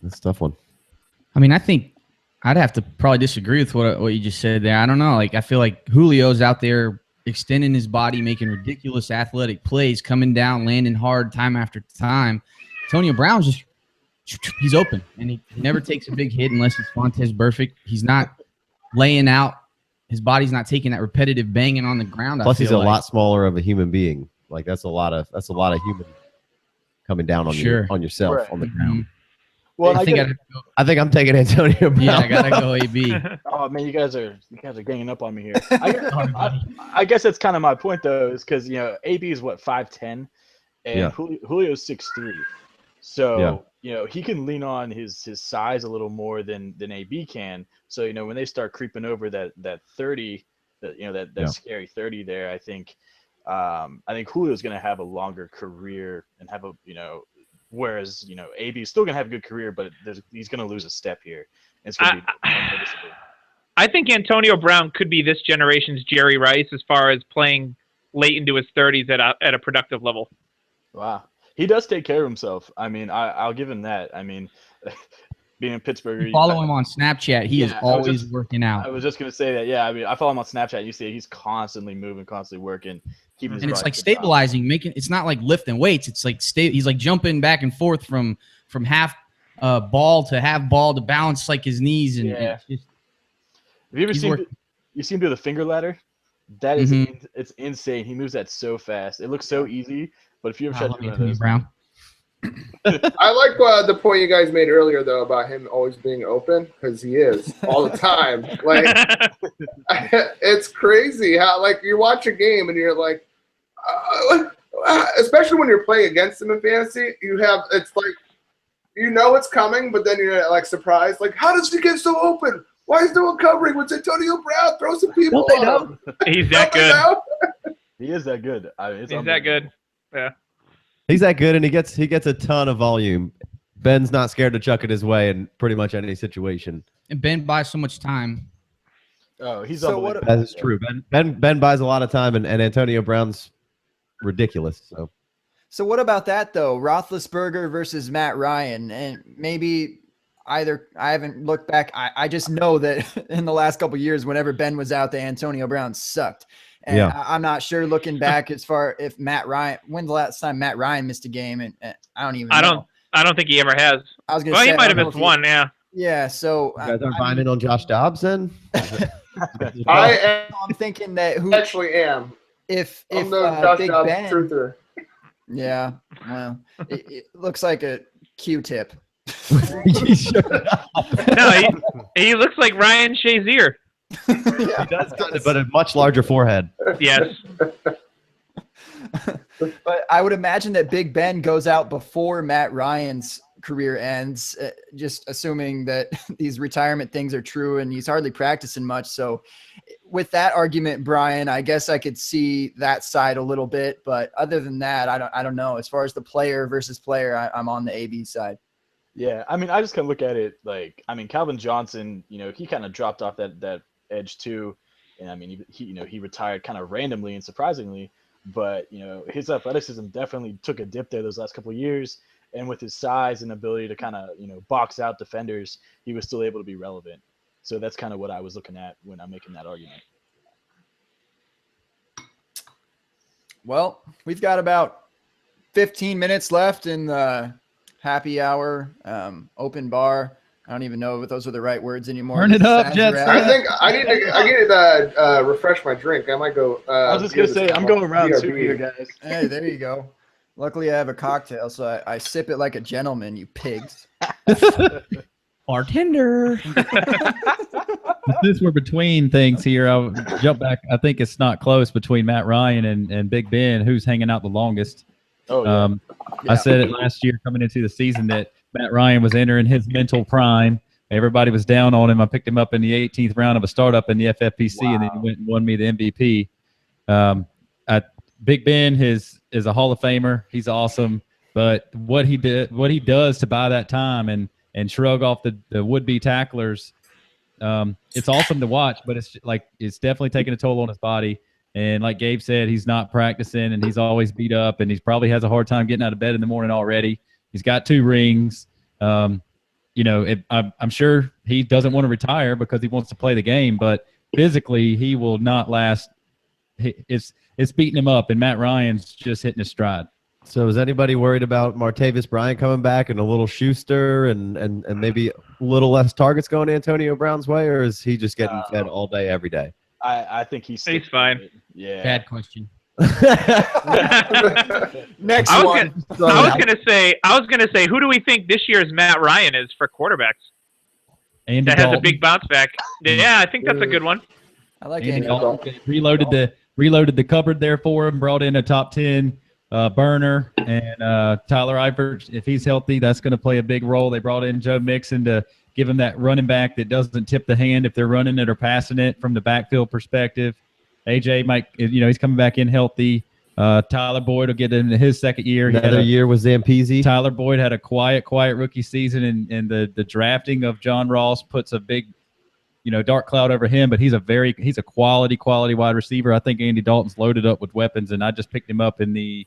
That's a tough one. I mean, I think I'd have to probably disagree with what you just said there. I don't know. Like, I feel like Julio's out there extending his body, making ridiculous athletic plays, coming down, landing hard time after time. Antonio Brown's just he's open, and he never takes a big hit unless it's Montez Perfect. He's not laying out. His body's not taking that repetitive banging on the ground. Plus, he's a lot smaller of a human being. Like that's a lot of human coming down on on yourself Right. on the ground. Well, I think I'm taking Antonio Brown. I gotta go AB. Oh man, you guys are ganging up on me here. I guess that's kind of my point though, is because AB is what 5'10", and Julio's 6'3", so he can lean on his size a little more than AB can. So when they start creeping over that 30, that scary 30 there, I think Julio's gonna have a longer career and have a Whereas, AB is still going to have a good career, but he's going to lose a step here. And it's going to be noticeable. I think Antonio Brown could be this generation's Jerry Rice as far as playing late into his 30s at a productive level. Wow. He does take care of himself. I mean, I'll give him that. I mean, being in Pittsburgh. Follow him on Snapchat. He is always working out. I was just going to say that. Yeah, I mean, I follow him on Snapchat. You see he's constantly moving, constantly working. And it's like stabilizing, it's not like lifting weights. It's like he's like jumping back and forth from half ball to half ball to balance like his knees. And have you ever seen him do the finger ladder? That is it's insane. He moves that so fast. It looks so easy, but if you ever tried to do Antonio Brown. I like the point you guys made earlier, though, about him always being open, because he is all the time. Like, it's crazy how, like, you watch a game and you're like, especially when you're playing against him in fantasy, it's like, it's coming, but then you're like surprised. Like, how does he get so open? Why is no one covering? What's Antonio Brown? Throw some people on him. He's that good. He is that good. He's that good. Yeah. He's that good, and he gets a ton of volume. Ben's not scared to chuck it his way in pretty much any situation. And Ben buys so much time. Oh, he's so that is true. Ben buys a lot of time, and Antonio Brown's ridiculous. So what about that though? Roethlisberger versus Matt Ryan, and maybe either I haven't looked back. I just know that in the last couple of years, whenever Ben was out there, Antonio Brown sucked. And I'm not sure looking back as far if Matt Ryan. When's the last time Matt Ryan missed a game? And I don't even know. I don't think he ever has. I was going to say. He might have missed one. Yeah. Yeah. So you guys aren't buying in on Josh Dobbs then? I'm thinking that actually am. If Big Ben, truther. Yeah, well, it looks like a Q-tip. No, he looks like Ryan Shazier. He does kind of, but a much larger forehead. Yes. But I would imagine that Big Ben goes out before Matt Ryan's career ends, just assuming that these retirement things are true, and he's hardly practicing much. So with that argument, Brian, I guess I could see that side a little bit, but other than that, I don't know. As far as the player versus player, I'm on the AB side. Yeah, I mean, I just kind of look at it like, I mean, Calvin Johnson, he kind of dropped off that edge too, and I mean, he retired kind of randomly and surprisingly, but his athleticism definitely took a dip there those last couple of years, and with his size and ability to kind of box out defenders, he was still able to be relevant. So that's kind of what I was looking at when I'm making that argument. Well, we've got about 15 minutes left in the happy hour open bar. I don't even know if those are the right words anymore. Turn it up, Jet Sazerac. I think I need to refresh my drink. I might go. I was just gonna say, I'm going round two BRB. here, guys. Hey, there you go. Luckily, I have a cocktail, so I sip it like a gentleman, you pigs. Bartender. Since we're between things here, I'll jump back. I think it's not close between Matt Ryan and Big Ben, who's hanging out the longest. Oh, yeah. Yeah. I said it last year coming into the season that Matt Ryan was entering his mental prime. Everybody was down on him. I picked him up in the 18th round of a startup in the FFPC, and then he went and won me the MVP. Big Ben is a Hall of Famer. He's awesome. But what he does to buy that time and shrug off the would-be tacklers, it's awesome to watch, but it's definitely taking a toll on his body. And like Gabe said, he's not practicing, and he's always beat up, and he probably has a hard time getting out of bed in the morning already. He's got 2 rings. I'm sure he doesn't want to retire because he wants to play the game, but physically he will not last. It's beating him up, and Matt Ryan's just hitting his stride. So is anybody worried about Martavis Bryant coming back and a little Schuster and maybe a little less targets going Antonio Brown's way, or is he just getting fed all day, every day? I think he's fine. Yeah. Bad question. Next I one. was gonna say, who do we think this year's Matt Ryan is for quarterbacks? Andy That has Dalton. a big bounce back. Yeah, I think that's a good one. I like Andy Andy. Dalton reloaded the cupboard there for him, brought in a top 10 burner, and Tyler Eifert, if he's healthy, that's going to play a big role. They brought in Joe Mixon to give him that running back that doesn't tip the hand if they're running it or passing it from the backfield perspective. AJ might, he's coming back in healthy. Tyler Boyd will get into his second year. Another year with Zampese. Tyler Boyd had a quiet rookie season, and the drafting of John Ross puts a big, dark cloud over him. But he's a quality wide receiver. I think Andy Dalton's loaded up with weapons, and I just picked him up in the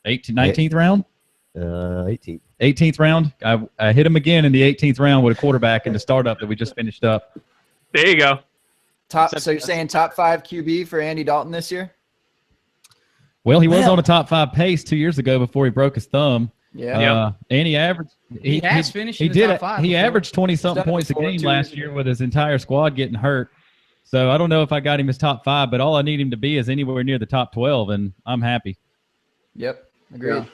19th round. 18th round. I hit him again in the 18th round with a quarterback in the startup that we just finished up. There you go. So you're saying top 5 QB for Andy Dalton this year? Well, he was on a top 5 pace 2 years ago before he broke his thumb. Yeah. And he averaged. He has finished He in the did top it. 5 He before. averaged 20-something He's done it points a before, game 2 last years year ago. with his entire squad getting hurt. So I don't know if I got him as top 5, but all I need him to be is anywhere near the top 12, and I'm happy. Yep. Agreed.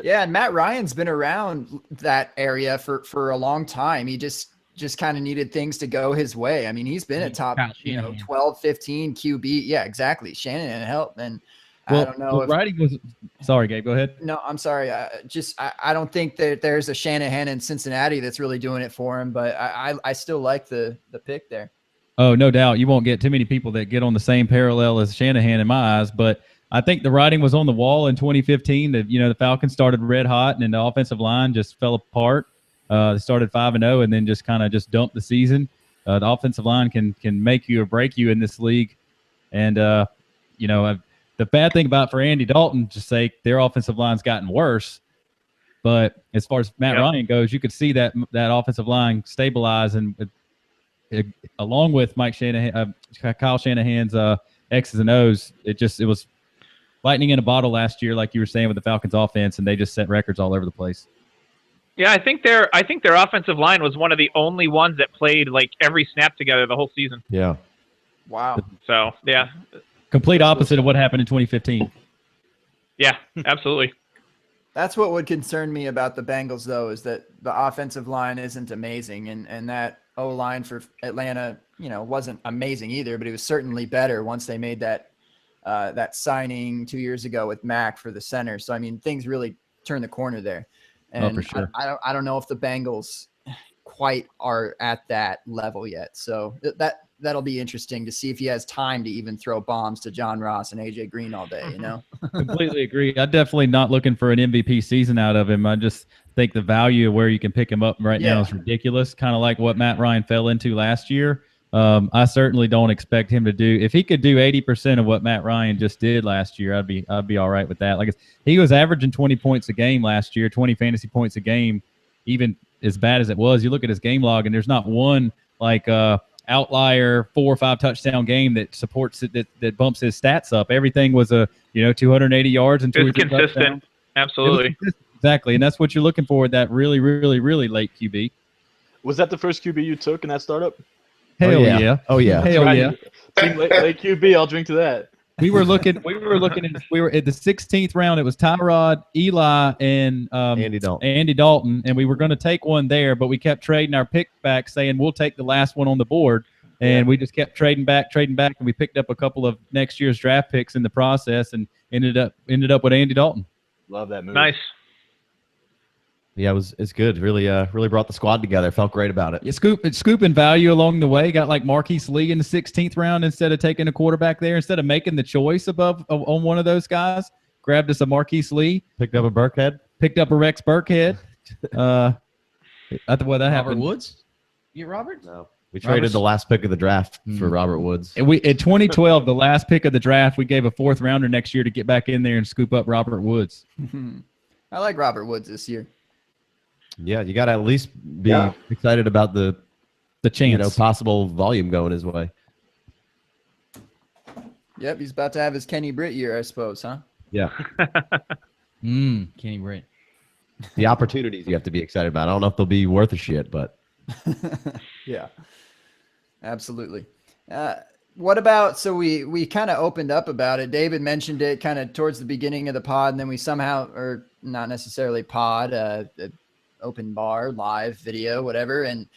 Yeah, and Matt Ryan's been around that area for a long time. He just kind of needed things to go his way. I mean, he's been a top, Kyle Shanahan. 12, 15 QB. Yeah, exactly. Shanahan helped. And I don't know if writing was. Sorry, Gabe. Go ahead. No, I'm sorry. I don't think that there's a Shanahan in Cincinnati that's really doing it for him, but I still like the pick there. Oh, no doubt. You won't get too many people that get on the same parallel as Shanahan in my eyes, but I think the writing was on the wall in 2015. That the Falcons started red hot, and then the offensive line just fell apart. They started 5-0, and then just kind of dumped the season. The offensive line can make you or break you in this league, and the bad thing about for Andy Dalton, just say their offensive line's gotten worse. But as far as Matt Ryan goes, you could see that offensive line stabilize, and along with Mike Shanahan, Kyle Shanahan's X's and O's, it was lightning in a bottle last year, like you were saying with the Falcons offense, and they just set records all over the place. Yeah, I think their offensive line was one of the only ones that played like every snap together the whole season. Yeah. Wow. So yeah, Complete opposite of what happened in 2015. yeah, absolutely. That's what would concern me about the Bengals, though, is that the offensive line isn't amazing, and that O-line for Atlanta, wasn't amazing either, but it was certainly better once they made that signing 2 years ago with Mack for the center. So I mean, things really turned the corner there. And for sure. I don't know if the Bengals quite are at that level yet. So that'll be interesting to see if he has time to even throw bombs to John Ross and AJ Green all day. Completely agree. I'm definitely not looking for an MVP season out of him. think the value of where you can pick him up right now is ridiculous, kind of like what Matt Ryan fell into last year. I certainly don't expect him to do. If he could do 80% of what Matt Ryan just did last year, I'd be all right with that. Like he was averaging 20 points a game last year, 20 fantasy points a game. Even as bad as it was, you look at his game log, and there's not one like outlier 4 or 5 touchdown game that supports it that bumps his stats up. Everything was 280 yards and 2 or 3 consistent. touchdowns. Absolutely. Exactly, and that's what you're looking for with that really, really, really late QB. Was that the first QB you took in that startup? Hell yeah. Oh yeah. Hell yeah. Team late QB, I'll drink to that. We were at the 16th round. It was Tyrod, Eli, and Andy Dalton, and we were going to take one there, but we kept trading our pick back, saying we'll take the last one on the board, and we just kept trading back, and we picked up a couple of next year's draft picks in the process, and ended up with Andy Dalton. Love that move. Nice. Yeah, it's good. Really brought the squad together. Felt great about it. It's scooping value along the way. Got like Marquise Lee in the 16th round instead of taking a quarterback there. Instead of making the choice on one of those guys, grabbed us a Marquise Lee. Picked up a Burkhead. Picked up a Rex Burkhead. I thought what that Robert happened. Woods? You get Robert? No. We traded the last pick of the draft for Robert Woods. And in 2012, the last pick of the draft, we gave a 4th rounder next year to get back in there and scoop up Robert Woods. I like Robert Woods this year. Yeah, you got to at least be excited about the chance, possible volume going his way. Yep, he's about to have his Kenny Britt year, I suppose, huh? Yeah. Kenny Britt. The opportunities you have to be excited about. I don't know if they'll be worth a shit, but yeah, absolutely. What about, so we kind of opened up about it. David mentioned it kind of towards the beginning of the pod, and then we somehow, or not necessarily pod, open bar, live video, whatever. And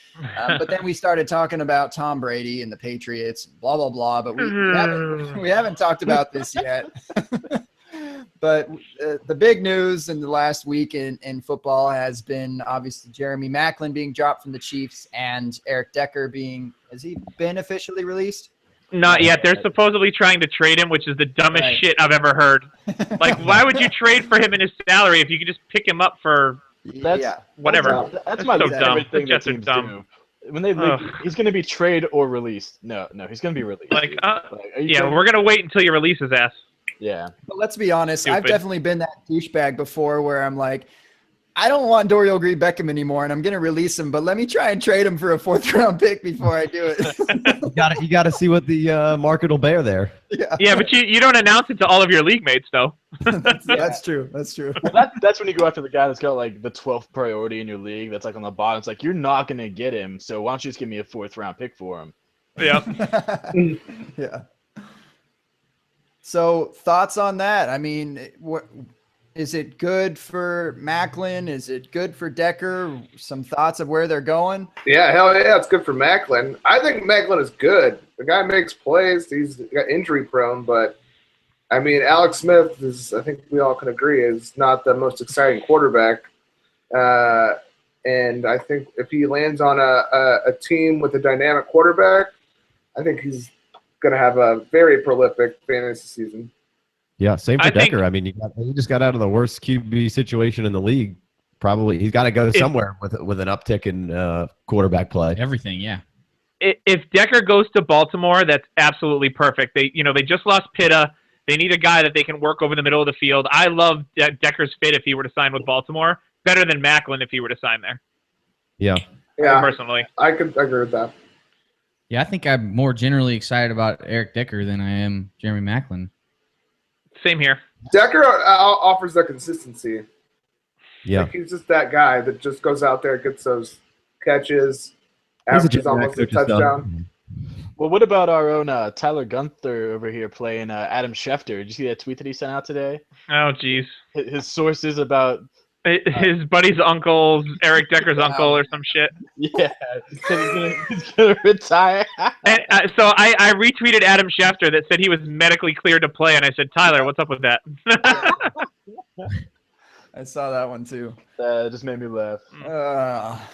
but then we started talking about Tom Brady and the Patriots, blah, blah, blah. But we haven't talked about this yet. But the big news in the last week in football has been obviously Jeremy Maclin being dropped from the Chiefs and Eric Decker has he been officially released? Not yet. They're supposedly trying to trade him, which is the dumbest shit I've ever heard. Like, why would you trade for him and his salary if you could just pick him up for whatever? That's my so favorite thing that Jets are teams dumb. do. When they leak, he's going to be traded or released. No, he's going to be released. Like, we're going to wait until you release his ass. Yeah. But let's be honest. Stupid. I've definitely been that douchebag before where I'm like, I don't want Dorial Green Beckham anymore, and I'm going to release him, but let me try and trade him for a 4th round pick before I do it. you got to see what the market will bear there. Yeah, but you don't announce it to all of your league mates, though. That's true. That's true. Well, that's when you go after the guy that's got like the 12th priority in your league. That's like on the bottom. It's like, you're not going to get him, so why don't you just give me a 4th round pick for him? Yeah. Yeah. So thoughts on that? I mean, what is it good for Maclin? Is it good for Decker? Some thoughts of where they're going? Yeah, hell yeah, it's good for Maclin. I think Maclin is good. The guy makes plays. He's got injury prone, but I mean, Alex Smith is, I think we all can agree, is not the most exciting quarterback. And I think if he lands on a team with a dynamic quarterback, I think he's going to have a very prolific fantasy season. Yeah, same for Decker. I mean, he just got out of the worst QB situation in the league. Probably he's got to go somewhere with an uptick in quarterback play. Everything, yeah. If Decker goes to Baltimore, that's absolutely perfect. They just lost Pitta. They need a guy that they can work over the middle of the field. I love Decker's fit if he were to sign with Baltimore. Better than Maclin if he were to sign there. Yeah. Personally, I could agree with that. Yeah, I think I'm more generally excited about Eric Decker than I am Jeremy Maclin. Same here. Decker offers the consistency. Yeah. Like, he's just that guy that just goes out there, gets those catches, averages almost a touchdown. Well, what about our own Tyler Gunther over here playing Adam Schefter? Did you see that tweet that he sent out today? Oh, geez. His sources about his buddy's uncle, Eric Decker's uncle, or some shit. Yeah, he's gonna retire. And, so I retweeted Adam Schefter that said he was medically cleared to play, and I said, Tyler, what's up with that? I saw that one too. It just made me laugh.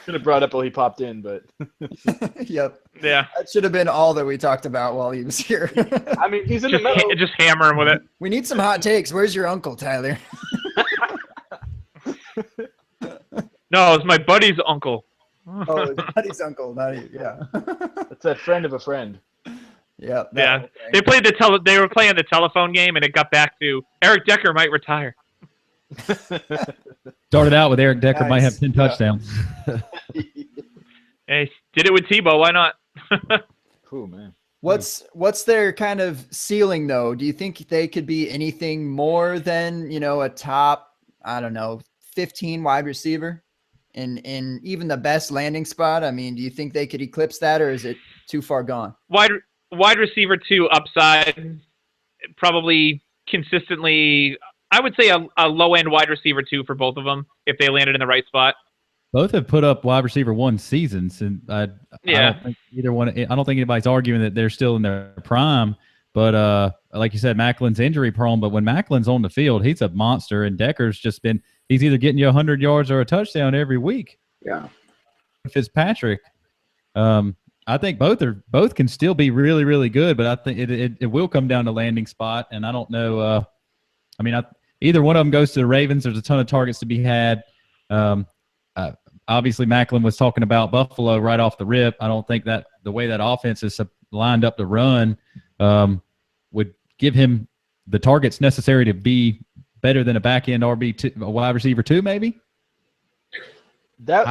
Could have brought up while he popped in, but yep. Yeah. That should have been all that we talked about while he was here. I mean, he's in the middle. Just hammer him with it. We need some hot takes. Where's your uncle, Tyler? No, it was my buddy's uncle. Oh, his buddy's uncle. Not you. Yeah. That's that friend of a friend. Yeah. that Yeah, whole thing. they played they were playing the telephone game, and it got back to Eric Decker might retire. Started out with Eric Decker might have Nice. 10 touchdowns. Hey, did it with Tebow. Why not? Cool, man. What's their kind of ceiling though? Do you think they could be anything more than, a top, I don't know, 15 wide receiver in even the best landing spot? I mean, do you think they could eclipse that, or is it too far gone? Wide receiver 2 upside, probably consistently. I would say a low end wide receiver 2 for both of them if they landed in the right spot. Both have put up wide receiver 1 seasons, and I don't think either one. I don't think anybody's arguing that they're still in their prime. But like you said, Macklin's injury prone. But when Macklin's on the field, he's a monster, and Decker's just been—he's either getting you 100 yards or a touchdown every week. Yeah. Fitzpatrick, I think both can still be really, really good, but I think it will come down to landing spot, and I don't know. Either one of them goes to the Ravens. There's a ton of targets to be had. Obviously, Macklin was talking about Buffalo right off the rip. I don't think that the way that offense is lined up to run would give him the targets necessary to be better than a back end RB2, a wide receiver 2, maybe. That's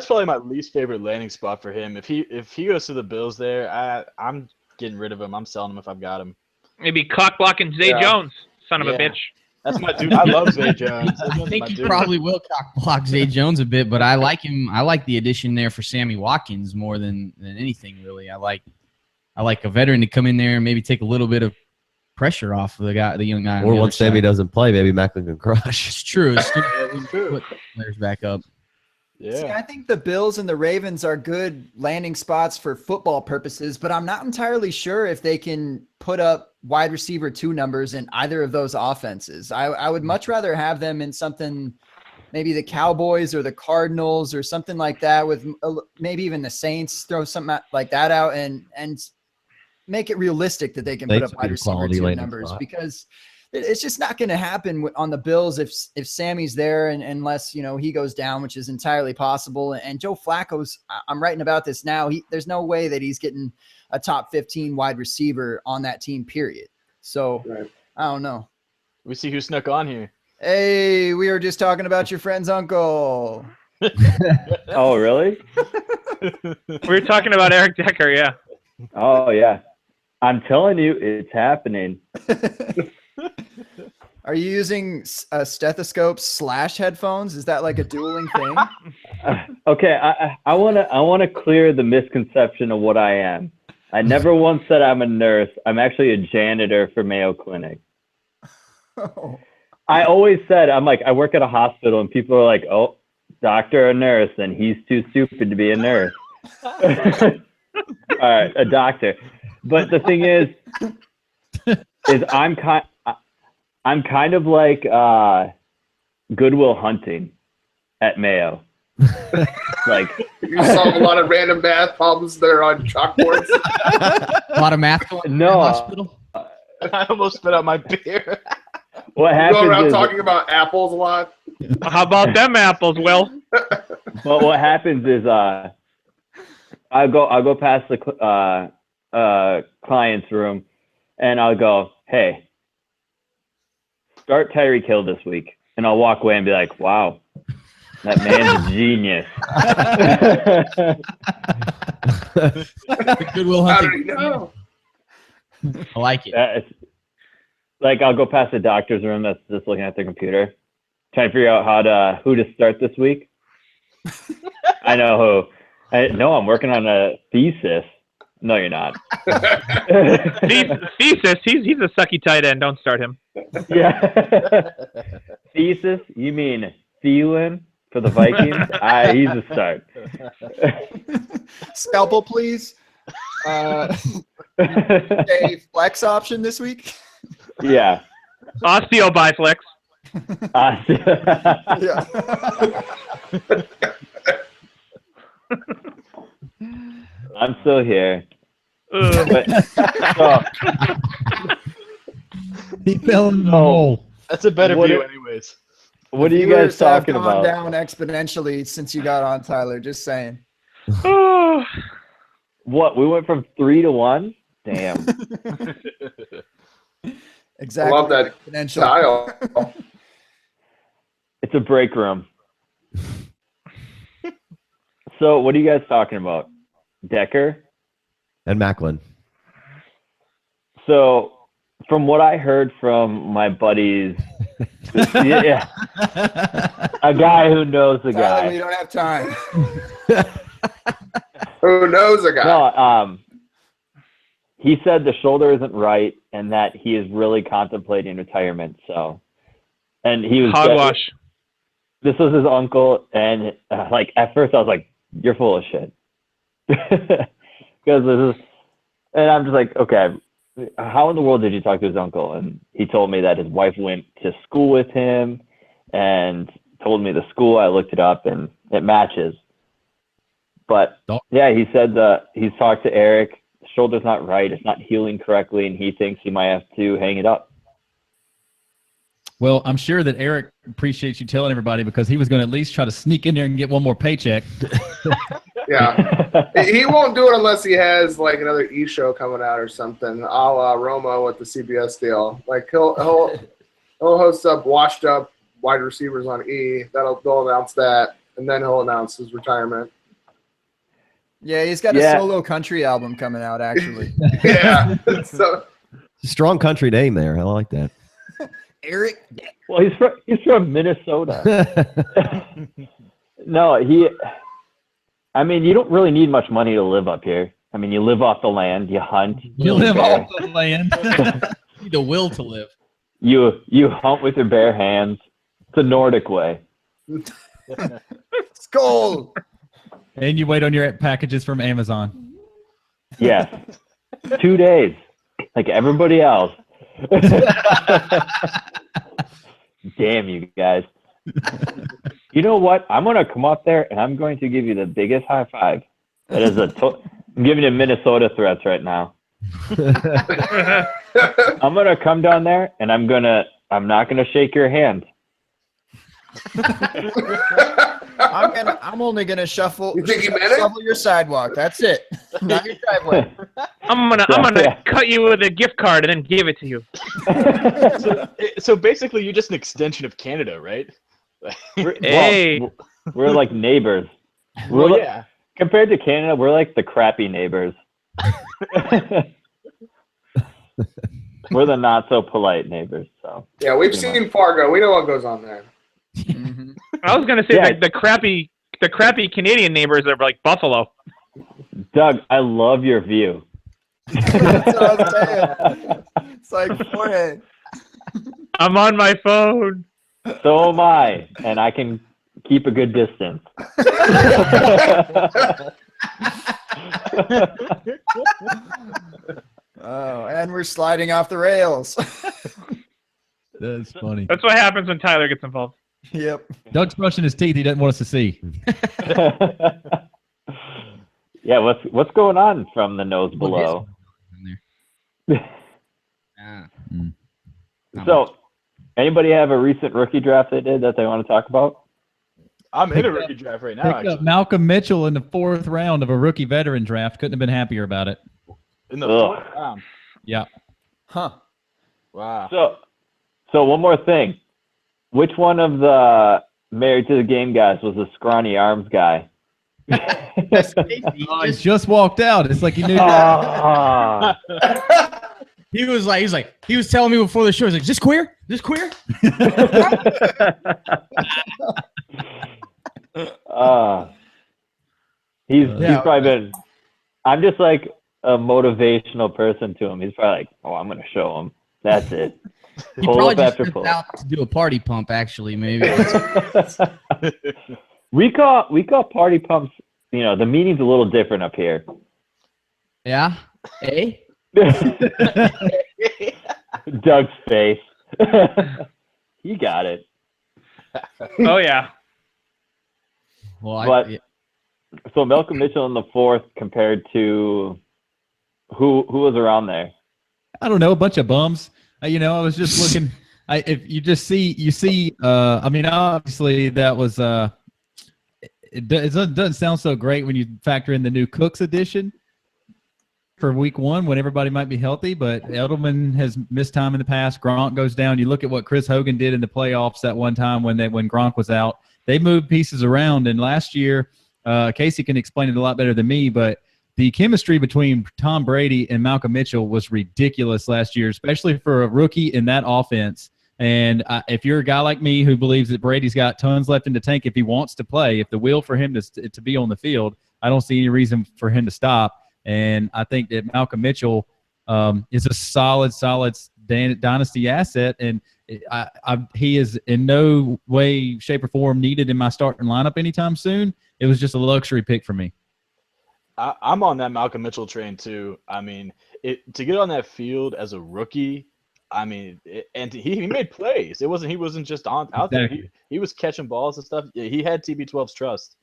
probably my least favorite landing spot for him. If he goes to the Bills there, I'm getting rid of him. I'm selling him if I've got him. Maybe cock blocking Zay Jones, son of a bitch. That's my dude. I love Zay Jones. I think he probably will cock block Zay Jones a bit, but I like him. I like the addition there for Sammy Watkins more than anything, really. I like a veteran to come in there and maybe take a little bit of pressure off the young guy. Or once Sammy doesn't play, maybe Macklin can crush. It's true. Put players back up. Yeah. See, I think the Bills and the Ravens are good landing spots for football purposes, but I'm not entirely sure if they can put up wide receiver 2 numbers in either of those offenses. I would much rather have them in something, maybe the Cowboys or the Cardinals or something like that, with maybe even the Saints, throw something like that out and make it realistic that they can put up wide receiver 2 numbers spot. Because it's just not going to happen on the Bills if Sammy's there, and unless he goes down, which is entirely possible. And Joe Flacco's, I'm writing about this now. There's no way that he's getting a top 15 wide receiver on that team, period. So right. I don't know. We see who snuck on here. Hey, we were just talking about your friend's uncle. Oh, really? We were talking about Eric Decker, yeah. Oh, yeah. I'm telling you, it's happening. Are you using a stethoscope / headphones? Is that like a dueling thing? Okay, I want to clear the misconception of what I am. I never once said I'm a nurse. I'm actually a janitor for Mayo Clinic. Oh. I always said, I work at a hospital, and people are like, oh, doctor or nurse, and he's too stupid to be a nurse. All right, a doctor. But the thing is I'm kind of like Goodwill Hunting at Mayo. Like you solve a lot of random math problems that are on chalkboards. A lot of math going on in the hospital. I almost spit out my beer. What happens? Go around talking about apples a lot. How about them apples, Will? Well, what happens is I'll go past the client's room, and I'll go, hey, start Tyreek Hill this week. And I'll walk away and be like, wow, that man's a genius. Goodwill How Hunting. did he know? I like it. It's, like, I'll go past the doctor's room that's just looking at their computer, trying to figure out who to start this week. I know who. I'm working on a thesis. No, you're not. Thesis, he's a sucky tight end. Don't start him. Yeah. Thesis? You mean Thielen for the Vikings? He's a start. Scalpel, please. A flex option this week. Yeah. Osteo Biflex. Yeah. I'm still here. He fell in the hole. That's a better view anyways. What are you Viewers guys talking have gone about? down exponentially since you got on, Tyler. Just saying. What? We went from 3 to 1? Damn. Exactly. I love that exponential. style. It's a break room. So what are you guys talking about? Decker? And Macklin. So from what I heard from my buddies, yeah, a guy who knows the Tyler, we guy. don't have time. Who knows a guy? No, he said the shoulder isn't right and that he is really contemplating retirement. So, and he was Hogwash. This was his uncle, and like at first I was like, "You're full of shit," because this is, and I'm just like, okay, how in the world did you talk to his uncle? And he told me that his wife went to school with him, and told me the school. I looked it up, and it matches. But yeah, he said that he's talked to Eric. The shoulder's not right. It's not healing correctly, and he thinks he might have to hang it up. Well, I'm sure that Eric appreciates you telling everybody because he was going to at least try to sneak in there and get one more paycheck. Yeah. He won't do it unless he has like another E show coming out or something, a la Romo with the CBS deal. Like he'll host up washed up wide receivers on E. They'll announce that, and then he'll announce his retirement. Yeah, he's got a solo country album coming out, actually. Yeah. So Strong country name there. I like that. Eric. Well, he's from Minnesota. No, I mean, you don't really need much money to live up here. I mean, you live off the land, you hunt. You live off the land. You need the will to live. You hunt with your bare hands. It's a Nordic way. Skull. And you wait on your packages from Amazon. Yes. 2 days, like everybody else. Damn you guys. You know what? I'm going to come up there and I'm going to give you the biggest high five. That is I'm giving you Minnesota threats right now. I'm going to come down there and I'm not going to shake your hand. I'm only gonna shovel your sidewalk. That's it. Not your driveway. I'm gonna cut you with a gift card and then give it to you. So basically, you're just an extension of Canada, right? Hey, we're like neighbors. Yeah. Compared to Canada, we're like the crappy neighbors. We're the not so polite neighbors. So yeah, we've seen Fargo. We know what goes on there. Mm-hmm. I was gonna say like the crappy Canadian neighbors are like Buffalo. Doug, I love your view. That's what I'm saying. It's like forehead. I'm on my phone. So am I, and I can keep a good distance. Oh, and we're sliding off the rails. That's funny. That's what happens when Tyler gets involved. Yep. Doug's brushing his teeth. He doesn't want us to see. Yeah, what's going on from the nose below? So, anybody have a recent rookie draft they did that they want to talk about? I'm in a rookie draft right now. Picked up Malcolm Mitchell in the 4th round of a rookie veteran draft. Couldn't have been happier about it. In the 4th round. Yeah. Huh. Wow. So one more thing. Which one of the Married to the Game guys was the scrawny arms guy? He just walked out. It's like he knew. He was telling me before the show. He's like, "Is this queer? Is this queer?" He's probably been. I'm just like a motivational person to him. He's probably like, "Oh, I'm gonna show him." That's it. He probably just sent out to do a party pump. Actually, maybe. we call party pumps. You know, the meaning's a little different up here. Yeah. Eh? Doug's face. He got it. Oh yeah. Well, so Malcolm Mitchell in the 4th compared to who was around there? I don't know, a bunch of bums. I was just looking. if you just see. I mean, obviously that was. It doesn't sound so great when you factor in the new Cooks edition for week 1 when everybody might be healthy, but Edelman has missed time in the past. Gronk goes down. You look at what Chris Hogan did in the playoffs that one time when Gronk was out. They moved pieces around, and last year, Casey can explain it a lot better than me, but the chemistry between Tom Brady and Malcolm Mitchell was ridiculous last year, especially for a rookie in that offense. And if you're a guy like me who believes that Brady's got tons left in the tank if he wants to play, if the will for him to be on the field, I don't see any reason for him to stop. And I think that Malcolm Mitchell is a solid dynasty asset, and he is in no way, shape, or form needed in my starting lineup anytime soon. It was just a luxury pick for me. I'm on that Malcolm Mitchell train too. I mean, to get on that field as a rookie, I mean, and he made plays. He wasn't just out there. He was catching balls and stuff. He had TB12's trust.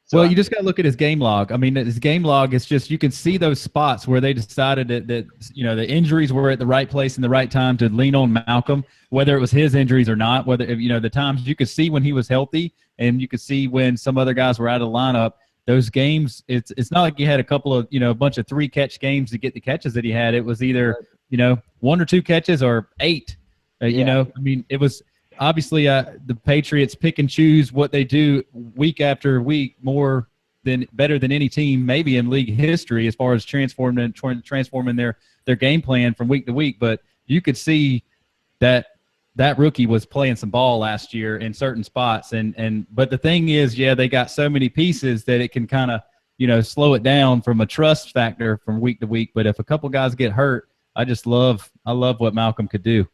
So, well, you just got to look at his game log. I mean, his game log is just, you can see those spots where they decided that the injuries were at the right place in the right time to lean on Malcolm, whether it was his injuries or not, whether, the times you could see when he was healthy and you could see when some other guys were out of the lineup. Those games, it's not like he had a couple of, a bunch of 3-catch games to get the catches that he had. It was either, 1 or 2 catches or 8. I mean, it was obviously the Patriots pick and choose what they do week after week better than any team maybe in league history as far as transforming their game plan from week to week. But you could see that rookie was playing some ball last year in certain spots. But the thing is, they got so many pieces that it can kind of, slow it down from a trust factor from week to week. But if a couple guys get hurt, I love what Malcolm could do.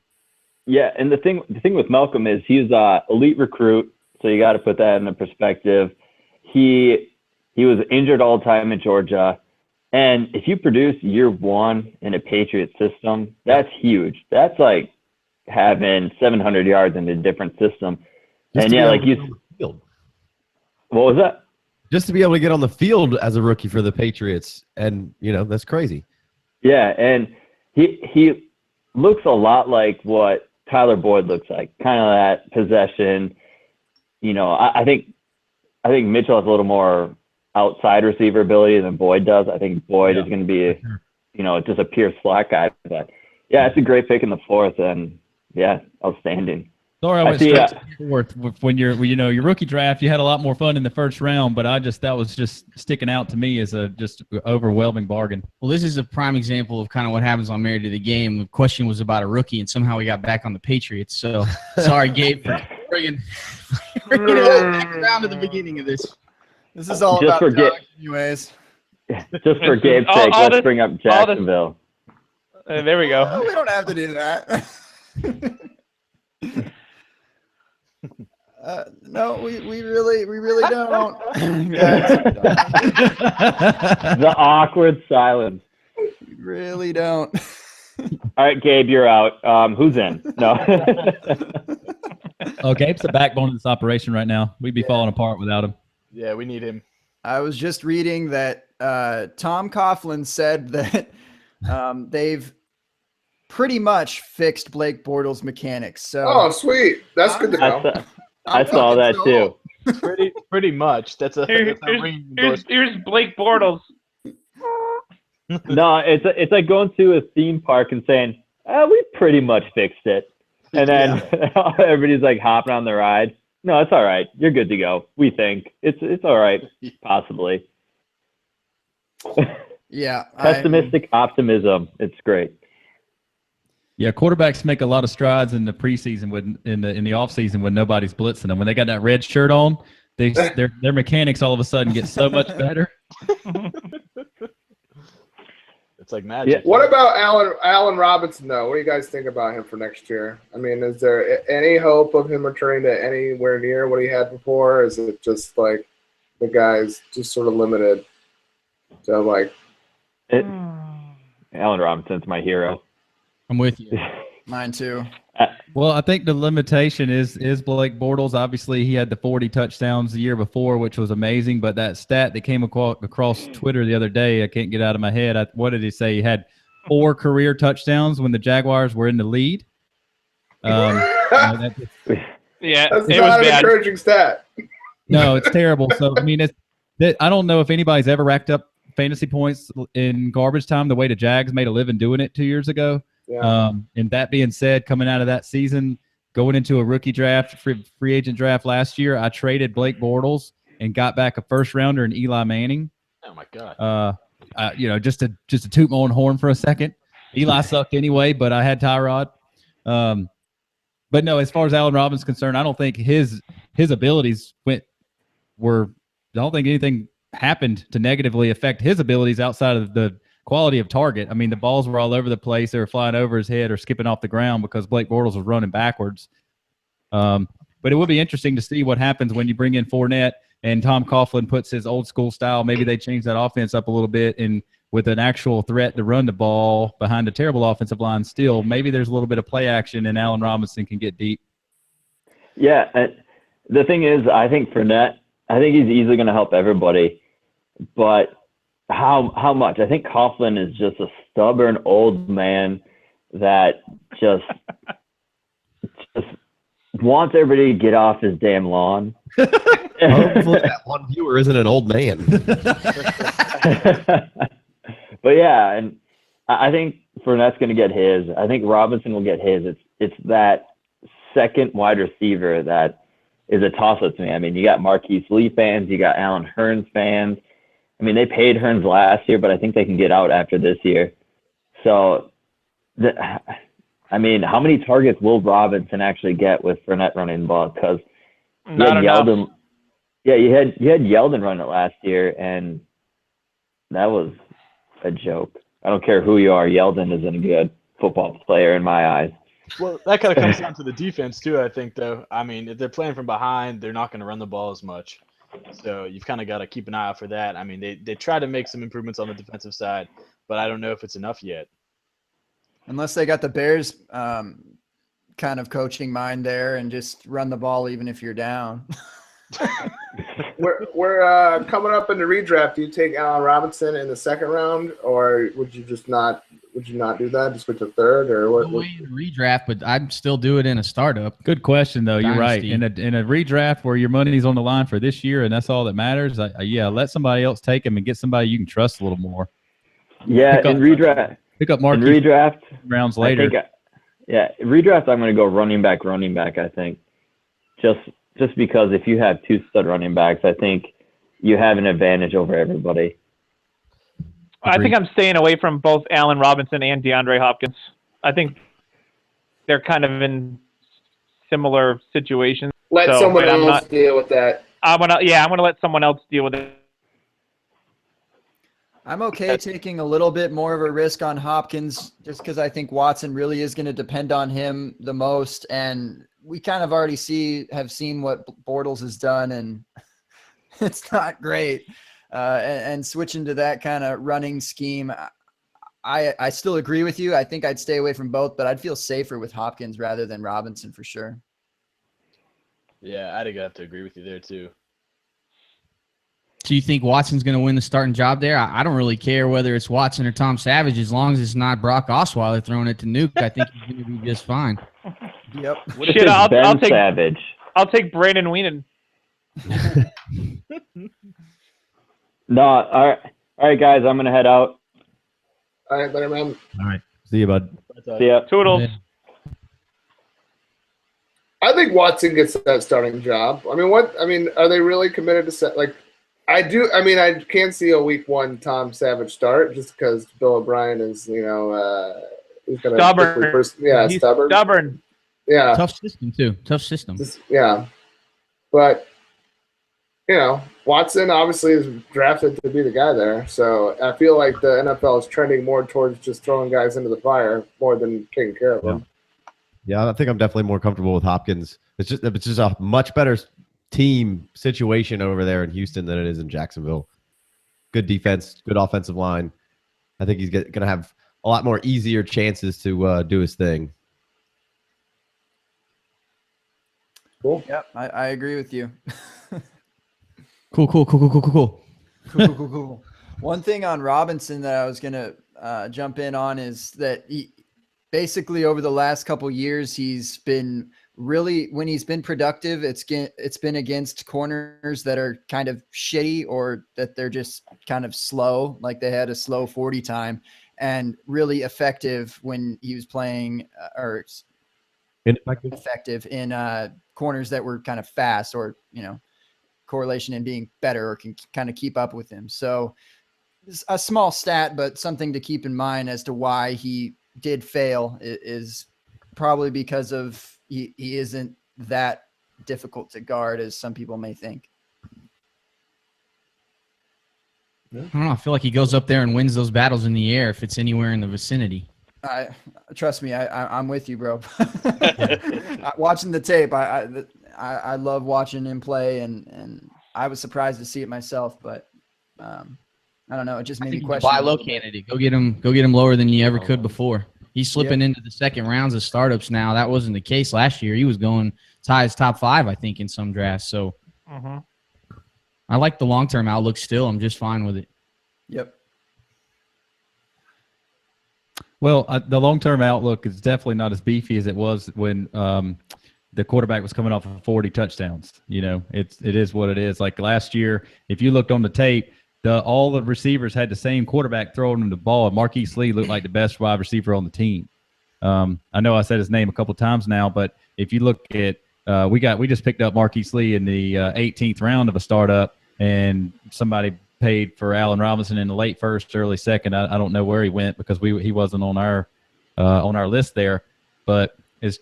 Yeah, and the thing with Malcolm is he's a elite recruit, so you got to put that into perspective. He was injured all the time in Georgia, and if you produce year 1 in a Patriot system, that's huge. That's like having 700 yards in a different system. And like what was that? Just to be able to get on the field as a rookie for the Patriots, and that's crazy. Yeah, and he looks a lot like what Tyler Boyd looks like, kind of that possession. I think Mitchell has a little more outside receiver ability than Boyd does. I think Boyd is going to be, just a pure slot guy. But yeah, it's a great pick in the 4th, and outstandanding. Sorry, I went straight to the 4th. When your rookie draft, you had a lot more fun in the 1st round, but that was just sticking out to me as a just overwhelming bargain. Well, this is a prime example of kind of what happens on Married to the Game. The question was about a rookie, and somehow we got back on the Patriots. So sorry, Gabe, for bringing it back around to the beginning of this. This is all just about Doug, anyways. Just for Gabe's sake, let's bring up Jacksonville. There we go. Oh, we don't have to do that. No, we really don't. The awkward silence. We really don't. All right, Gabe, you're out. Who's in? No. Oh, Gabe's the backbone of this operation right now. We'd be falling apart without him. Yeah, we need him. I was just reading that Tom Coughlin said that they've pretty much fixed Blake Bortles' mechanics. So, sweet. That's good to know. I saw that too. Pretty much. That's a here's Blake Bortles. No, it's like going to a theme park and saying, we pretty much fixed it. And then everybody's like hopping on the ride. No, it's all right. You're good to go. We think it's all right, possibly. Yeah. Pessimistic optimism. It's great. Yeah, quarterbacks make a lot of strides in the preseason in the off season when nobody's blitzing them. When they got that red shirt on, their mechanics all of a sudden get so much better. It's like magic. Yeah. What about Allen Robinson, though? What do you guys think about him for next year? I mean, is there any hope of him returning to anywhere near what he had before? Or is it just like the guy's just sort of limited to like? Allen Robinson's my hero. I'm with you. Mine too. Well, I think the limitation is Blake Bortles. Obviously, he had the 40 touchdowns the year before, which was amazing. But that stat that came across Twitter the other day, I can't get out of my head. What did he say? He had 4 career touchdowns when the Jaguars were in the lead. That- Yeah, That's it was not an bad. encouraging stat. no, it's terrible. So I mean, I don't know if anybody's ever racked up fantasy points in garbage time the way the Jags made a living doing it 2 years ago. Yeah. And that being said, coming out of that season, going into a rookie draft, free agent draft last year, I traded Blake Bortles and got back a first rounder in Eli Manning. Oh my God. Just to toot my own horn for a second. Eli sucked anyway, but I had Tyrod. But no, as far as Allen Robinson's concerned, I don't think his abilities I don't think anything happened to negatively affect his abilities outside of the quality of target. I mean, the balls were all over the place. They were flying over his head or skipping off the ground because Blake Bortles was running backwards. But it would be interesting to see what happens when you bring in Fournette and Tom Coughlin puts his old school style. Maybe they change that offense up a little bit, and with an actual threat to run the ball behind a terrible offensive line still, maybe there's a little bit of play action and Allen Robinson can get deep. Yeah, the thing is, I think Fournette, I think he's easily going to help everybody, but how much? I think Coughlin is just a stubborn old man that just wants everybody to get off his damn lawn. Hopefully that one viewer isn't an old man. But yeah, and I think Fournette's going to get his. I think Robinson will get his. It's that second wide receiver that is a toss-up to me. I mean, you got Marquise Lee fans, you got Allen Hurns fans. I mean, they paid Hurns last year, but I think they can get out after this year. So, I mean, how many targets will Robinson actually get with Fournette running the ball? Because you had Yeldon. Yeah, you had Yeldon run it last year, and that was a joke. I don't care who you are. Yeldon isn't a good football player in my eyes. Well, that kind of comes down to the defense too, I think, though. I mean, if they're playing from behind, they're not going to run the ball as much. So you've kind of got to keep an eye out for that. I mean, they try to make some improvements on the defensive side, but I don't know if it's enough yet. Unless they got the Bears kind of coaching mind there and just run the ball even if you're down. We're coming up in the redraft. Do you take Allen Robinson in the second round, or would you just not? Would you not do that? Just switch to third, or what? No way in a redraft, but I'd still do it in a startup. Good question, though. You're right. Dynasty. In a redraft where your money's on the line for this year and that's all that matters, let somebody else take him and get somebody you can trust a little more. Yeah, in redraft. Pick up In Marquise redraft, rounds later. redraft, I'm going to go running back, I think. Just because if you have two stud running backs, I think you have an advantage over everybody. I think I'm staying away from both Allen Robinson and DeAndre Hopkins. I think they're kind of in similar situations. Let someone else deal with that. I'm gonna let someone else deal with it. I'm okay taking a little bit more of a risk on Hopkins just because I think Watson really is going to depend on him the most. And we kind of already have seen what Bortles has done, and it's not great. And switching to that kind of running scheme, I still agree with you. I think I'd stay away from both, but I'd feel safer with Hopkins rather than Robinson for sure. Yeah, I'd have to agree with you there too. Do you think Watson's going to win the starting job there? I don't really care whether it's Watson or Tom Savage as long as it's not Brock Osweiler throwing it to Nuke. I think he's going to be just fine. Yep. Shit, I'll take Savage. I'll take Brandon Weenan. No, all right, guys, I'm gonna head out. All right, better man. All right. See you, bud. See ya. Toodles. I think Watson gets that starting job. I mean, are they really committed to set? Like, I do. I mean, I can see a week one Tom Savage start just because Bill O'Brien is, he's gonna Stubborn. He's stubborn. Stubborn. Yeah. Tough system, too. Tough system. But Watson obviously is drafted to be the guy there. So I feel like the NFL is trending more towards just throwing guys into the fire more than taking care of them. Yeah, I think I'm definitely more comfortable with Hopkins. It's just a much better team situation over there in Houston than it is in Jacksonville. Good defense, good offensive line. I think he's going to have a lot more easier chances to do his thing. Cool. Yep, I agree with you. Cool. Cool. One thing on Robinson that I was going to jump in on is that basically over the last couple years, he's been really, when he's been productive, it's been against corners that are kind of shitty or that they're just kind of slow, like they had a slow 40 time, and really effective when he was playing or effective in corners that were kind of fast or, correlation in being better or can kind of keep up with him. So it's a small stat, but something to keep in mind as to why he did fail is probably because of he isn't that difficult to guard as some people may think. I don't know. I feel like he goes up there and wins those battles in the air if it's anywhere in the vicinity. Trust me, I'm with you, bro. Watching the tape, I love watching him play, and I was surprised to see it myself, but I don't know. It just made me question. Buy low candidate. Go get him lower than you ever could before. He's slipping into the second rounds of startups now. That wasn't the case last year. He was going as high as top 5, I think, in some drafts. So I like the long-term outlook still. I'm just fine with it. Yep. Well, the long-term outlook is definitely not as beefy as it was when the quarterback was coming off of 40 touchdowns. It is what it is. Like last year, if you looked on the tape, all the receivers had the same quarterback throwing them the ball. Marquise Lee looked like the best wide receiver on the team. I know I said his name a couple times now, but if you look at we just picked up Marquise Lee in the 18th round of a startup, and somebody paid for Allen Robinson in the late first, early second. I don't know where he went because he wasn't on our list there. But it's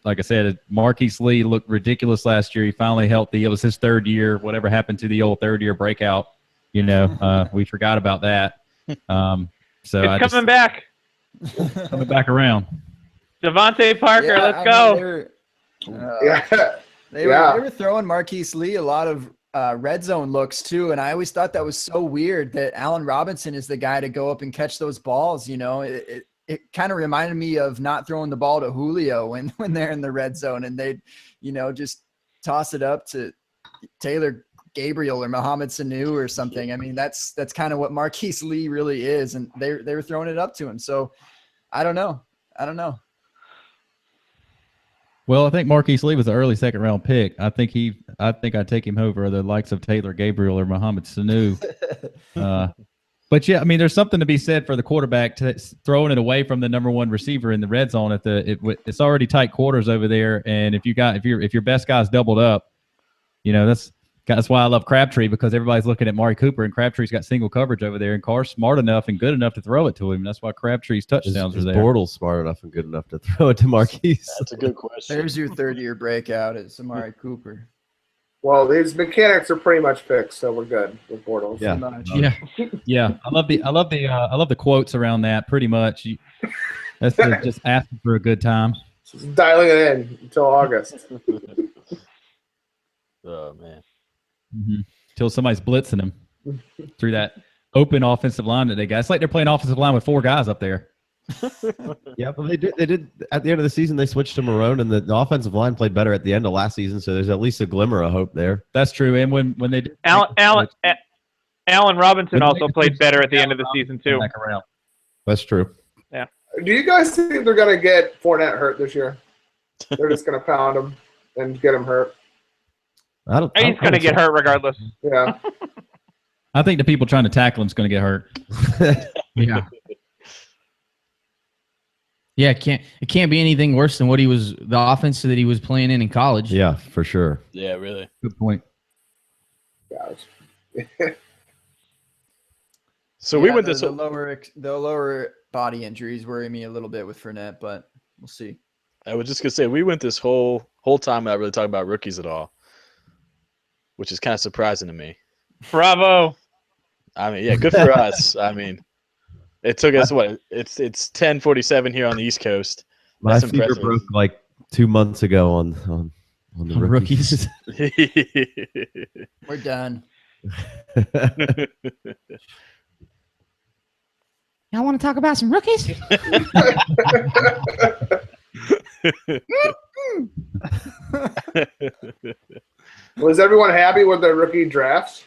like I said, Marquise Lee looked ridiculous last year. He finally healthy. It was his third year. Whatever happened to the old third-year breakout? We forgot about that. So it's coming back. Coming back around. Devontae Parker, let's go. They were throwing Marquise Lee a lot of red zone looks too, and I always thought that was so weird that Allen Robinson is the guy to go up and catch those balls. It kind of reminded me of not throwing the ball to Julio when they're in the red zone and they, just toss it up to Taylor Gabriel or Mohamed Sanu or something. I mean, that's kind of what Marquise Lee really is, and they were throwing it up to him. So I don't know. Well, I think Marquise Lee was an early second-round pick. I think I'd take him over the likes of Taylor Gabriel or Mohamed Sanu. But yeah, I mean, there's something to be said for the quarterback throwing it away from the number one receiver in the red zone. It's already tight quarters over there, and if your best guy's doubled up, that's why I love Crabtree, because everybody's looking at Mari Cooper, and Crabtree's got single coverage over there, and Carr's smart enough and good enough to throw it to him. That's why Crabtree's touchdowns are there. Bortles smart enough and good enough to throw it to Marquise? That's a good question. There's your third-year breakout. It's Amari Cooper. Well, these mechanics are pretty much fixed, so we're good with Bortles. Yeah. I love the quotes around that. Pretty much, that's just asking for a good time. Just dialing it in until August. Oh man. Until somebody's blitzing them through that open offensive line that they got. It's like they're playing offensive line with 4 guys up there. Yeah, but they did at the end of the season. They switched to Marone, and the offensive line played better at the end of last season. So there's at least a glimmer of hope there. That's true. And when they did, Allen Robinson also played better at the end of the season too. That's true. Yeah. Do you guys think they're gonna get Fournette hurt this year? They're just gonna pound him and get him hurt. He's gonna get hurt regardless. Yeah. I think the people trying to tackle him's going to get hurt. Yeah. Yeah, it can't be anything worse than the offense that he was playing in college. Yeah, for sure. Yeah, really. Good point. So we went the lower body injuries worry me a little bit with Fournette, but we'll see. I was just gonna say we went this whole time without really talking about rookies at all, which is kind of surprising to me. Bravo. I mean, yeah, good for us. I mean, it took us it's 10:47 here on the East Coast. My fever broke like 2 months ago on the rookies. We're done. Y'all want to talk about some rookies? Was everyone happy with their rookie drafts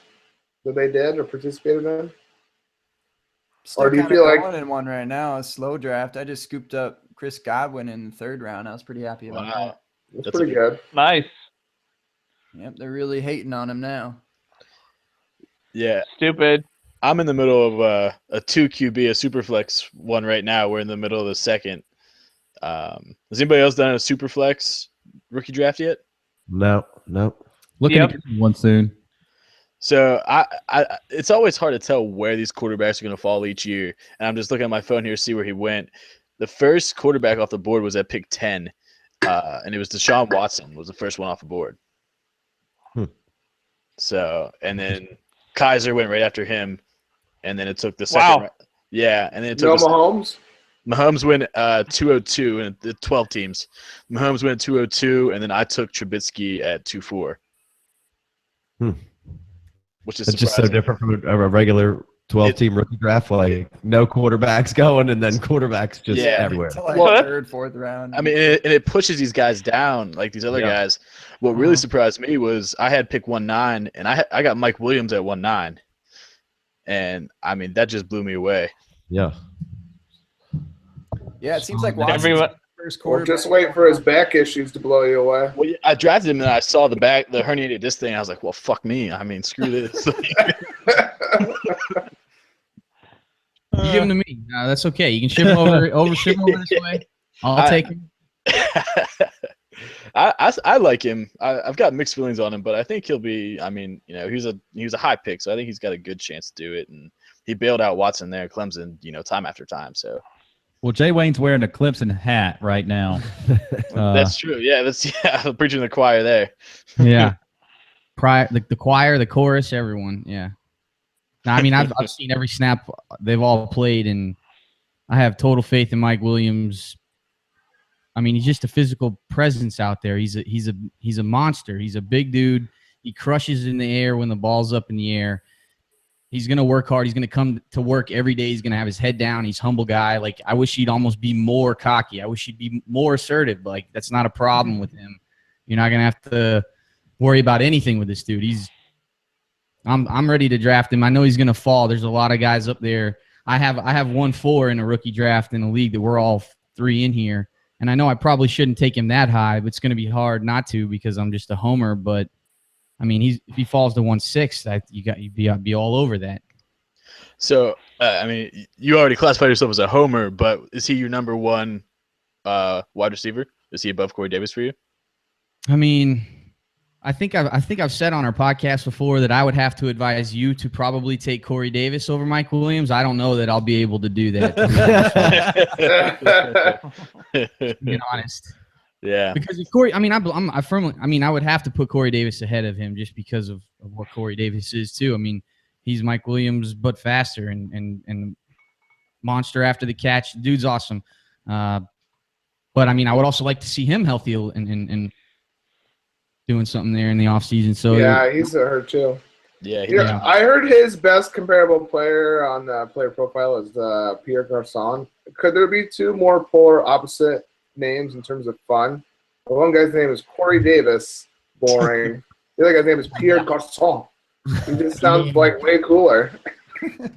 that they did or participated in? Still or do you kinda feel like going in one right now, a slow draft? I just scooped up Chris Godwin in the 3rd round. I was pretty happy about that. That's pretty good. Nice. Yep, they're really hating on him now. Yeah, Stupid. I'm in the middle of a 2 QB, a Superflex one right now. We're in the middle of the 2nd. Has anybody else done a Superflex rookie draft yet? No. Looking Yep. to get one soon. So I it's always hard to tell where these quarterbacks are going to fall each year. And I'm just looking at my phone here to see where he went. The first quarterback off the board was at pick 10, and it was Deshaun Watson was the first one off the board. So, and then Kaiser went right after him, and then it took the second. Wow. Yeah, and then it No took Mahomes? Mahomes went 202 and the 12 teams. Mahomes went 202, and then I took Trubisky at 24. Which is It's just so surprising. different from a regular 12-team rookie draft. Like no quarterbacks going, and then quarterbacks just Yeah. everywhere. To like Well, that's- 3rd, 4th round. I mean, and it pushes these guys down, like these other Yeah. guys. What really surprised me was I had pick 1-9, and I got Mike Williams at 1-9, and I mean that just blew me away. Yeah. yeah, it seems like Watson's Everyone- first Or quarterback. just wait for his back issues to blow you away. Well, I drafted him, and I saw the herniated disc thing. I was like, well, fuck me. I mean, screw this. You give him to me. No, that's okay. You can ship him ship him over this way. I'll take him. I like him. I've got mixed feelings on him, but I think he'll be. I mean, he was a high pick, so I think he's got a good chance to do it. And he bailed out Watson there at Clemson, time after time. So Well, Jay Wayne's wearing a Clemson hat right now. that's true. Yeah, I'm preaching the choir there. Yeah. The choir, the chorus, everyone. Yeah. Now, I mean, I've seen every snap they've all played, and I have total faith in Mike Williams. I mean, he's just a physical presence out there. He's a monster. He's a big dude. He crushes in the air when the ball's up in the air. He's gonna work hard. He's gonna come to work every day. He's gonna have his head down. He's a humble guy. Like, I wish he'd almost be more cocky. I wish he'd be more assertive. But, like, that's not a problem with him. You're not gonna have to worry about anything with this dude. I'm ready to draft him. I know he's gonna fall. There's a lot of guys up there. I have 1-4 in a rookie draft in a league that we're all 3 in here. And I know I probably shouldn't take him that high, but it's going to be hard not to because I'm just a homer. But I mean, if he falls to 1-6, you'd be all over that. So I mean, you already classified yourself as a homer, but is he your number 1 wide receiver? Is he above Corey Davis for you? I mean, I think I've said on our podcast before that I would have to advise you to probably take Corey Davis over Mike Williams. I don't know that I'll be able to do that. To be honest. Yeah. Because if Corey, I mean, I would have to put Corey Davis ahead of him just because of what Corey Davis is too. I mean, he's Mike Williams but faster and monster after the catch. The dude's awesome. But I mean, I would also like to see him healthy and doing something there in the offseason. So yeah, he's hurt too. Yeah, I heard his best comparable player on the player profile is Pierre Garçon. Could there be 2 more polar opposite names in terms of fun? The one guy's name is Corey Davis, boring. The other guy's name is Pierre Garçon. He just sounds like way cooler.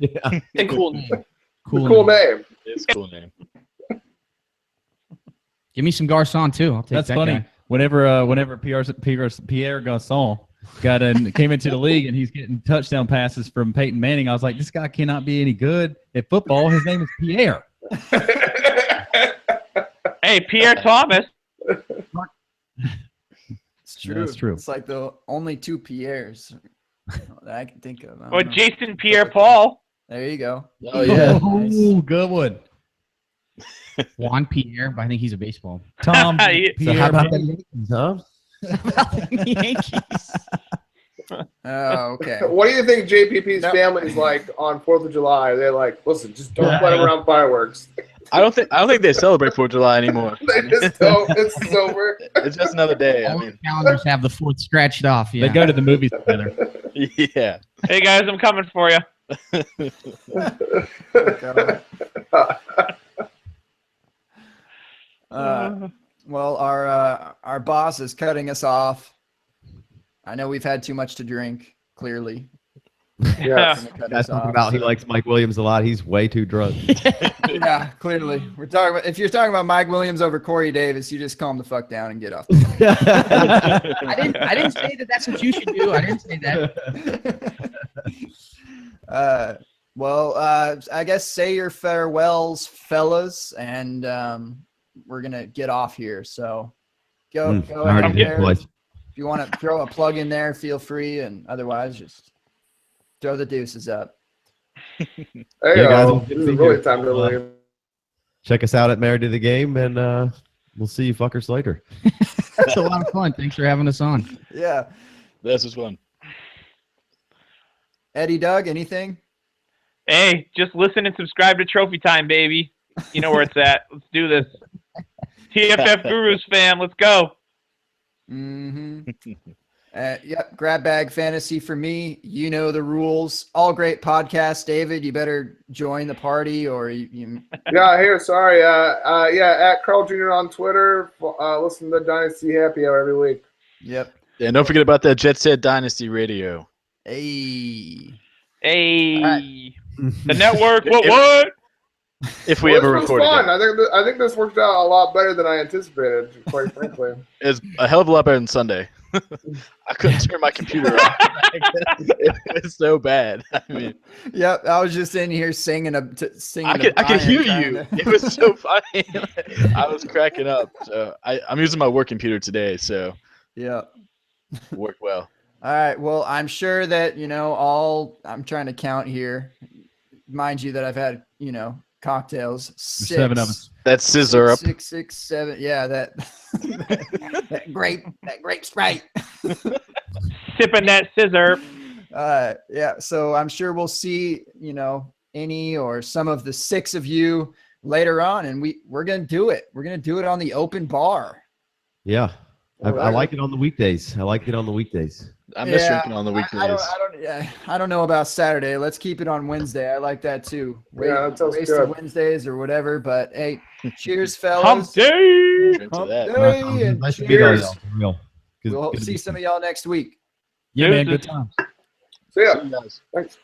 Yeah. A cool name. Cool name. It's a cool name. Give me some Garcon too. I'll take That's that funny. guy. Whenever Pierre Garçon came into the league and he's getting touchdown passes from Peyton Manning, I was like, this guy cannot be any good at football. His name is Pierre. Hey, Pierre Thomas. It's true. That's true. It's like the only 2 Pierres that I can think of. I don't Or know. Jason Pierre-Paul. There you go. Oh yeah. Oh, good one. Juan Pierre, but I think he's a baseball. Tom Yeah. So how Pierre. about the Yankees, huh? Yankees. Oh, okay. What do you think JPP's No. family's like on 4th of July? They're like, listen, just don't let them around fireworks. I don't think they celebrate 4th of July anymore. They just don't. It's over. It's just another day. I All mean, calendars have the 4th scratched off. Yeah. They go to the movies together. yeah. Hey, guys, I'm coming for you. Well, our boss is cutting us off. I know we've had too much to drink, clearly. Yeah. Guys talking about he likes Mike Williams a lot. He's way too drunk. Yeah, clearly. We're talking about if you're talking about Mike Williams over Corey Davis, you just calm the fuck down and get off. I didn't say that that's what you should do. I didn't say that. I guess say your farewells, fellas, and we're gonna get off here. So go ahead there. If you want to throw a plug in there, feel free, and otherwise just throw the deuces up. Hey, guys, this is really time to leave. Check us out at Married to the Game, and we'll see you fuckers later. That's a lot of fun. Thanks for having us on. Yeah. This was fun. Eddie, Doug, anything? Hey, just listen and subscribe to Trophy Time, baby. You know where it's at. Let's do this. TFF Gurus fam, let's go. Mm-hmm. Yep, grab bag fantasy for me. You know the rules. All great podcasts. David, you better join the party, or you... Yeah, here. Sorry. At Carl Jr. on Twitter. Listen to the Dynasty Happy Hour every week. Yep. And don't forget about that Jet Set Dynasty Radio. Hey. Right. The network. What? If we ever record fun. it. I think this worked out a lot better than I anticipated, quite frankly. It's a hell of a lot better than Sunday. I couldn't turn my computer off. It was so bad. I mean, yep. I was just in here singing. I could hear you. It was so funny. I was cracking up. So I'm using my work computer today. So yeah, it worked well. All right. Well, I'm sure that I'm trying to count here. Mind you, that I've had cocktails. 7 of us. That's scissor up. 6, 6, 7. Yeah, that grape Sprite. Sipping that scissor. Yeah. So I'm sure we'll see, any or some of the 6 of you later on, and we're gonna do it. We're gonna do it on the open bar. Yeah, I like it on the weekdays. I miss drinking on the weekdays. I don't know about Saturday. Let's keep it on Wednesday. I like that too. That sounds Wasted good. Wednesdays or whatever. But hey, cheers, fellas. Hump day. Hump that. day and Nice to meet all cheers. y'all. We'll see some of y'all next week. Yeah, man. Good times. See ya. See you guys. Thanks.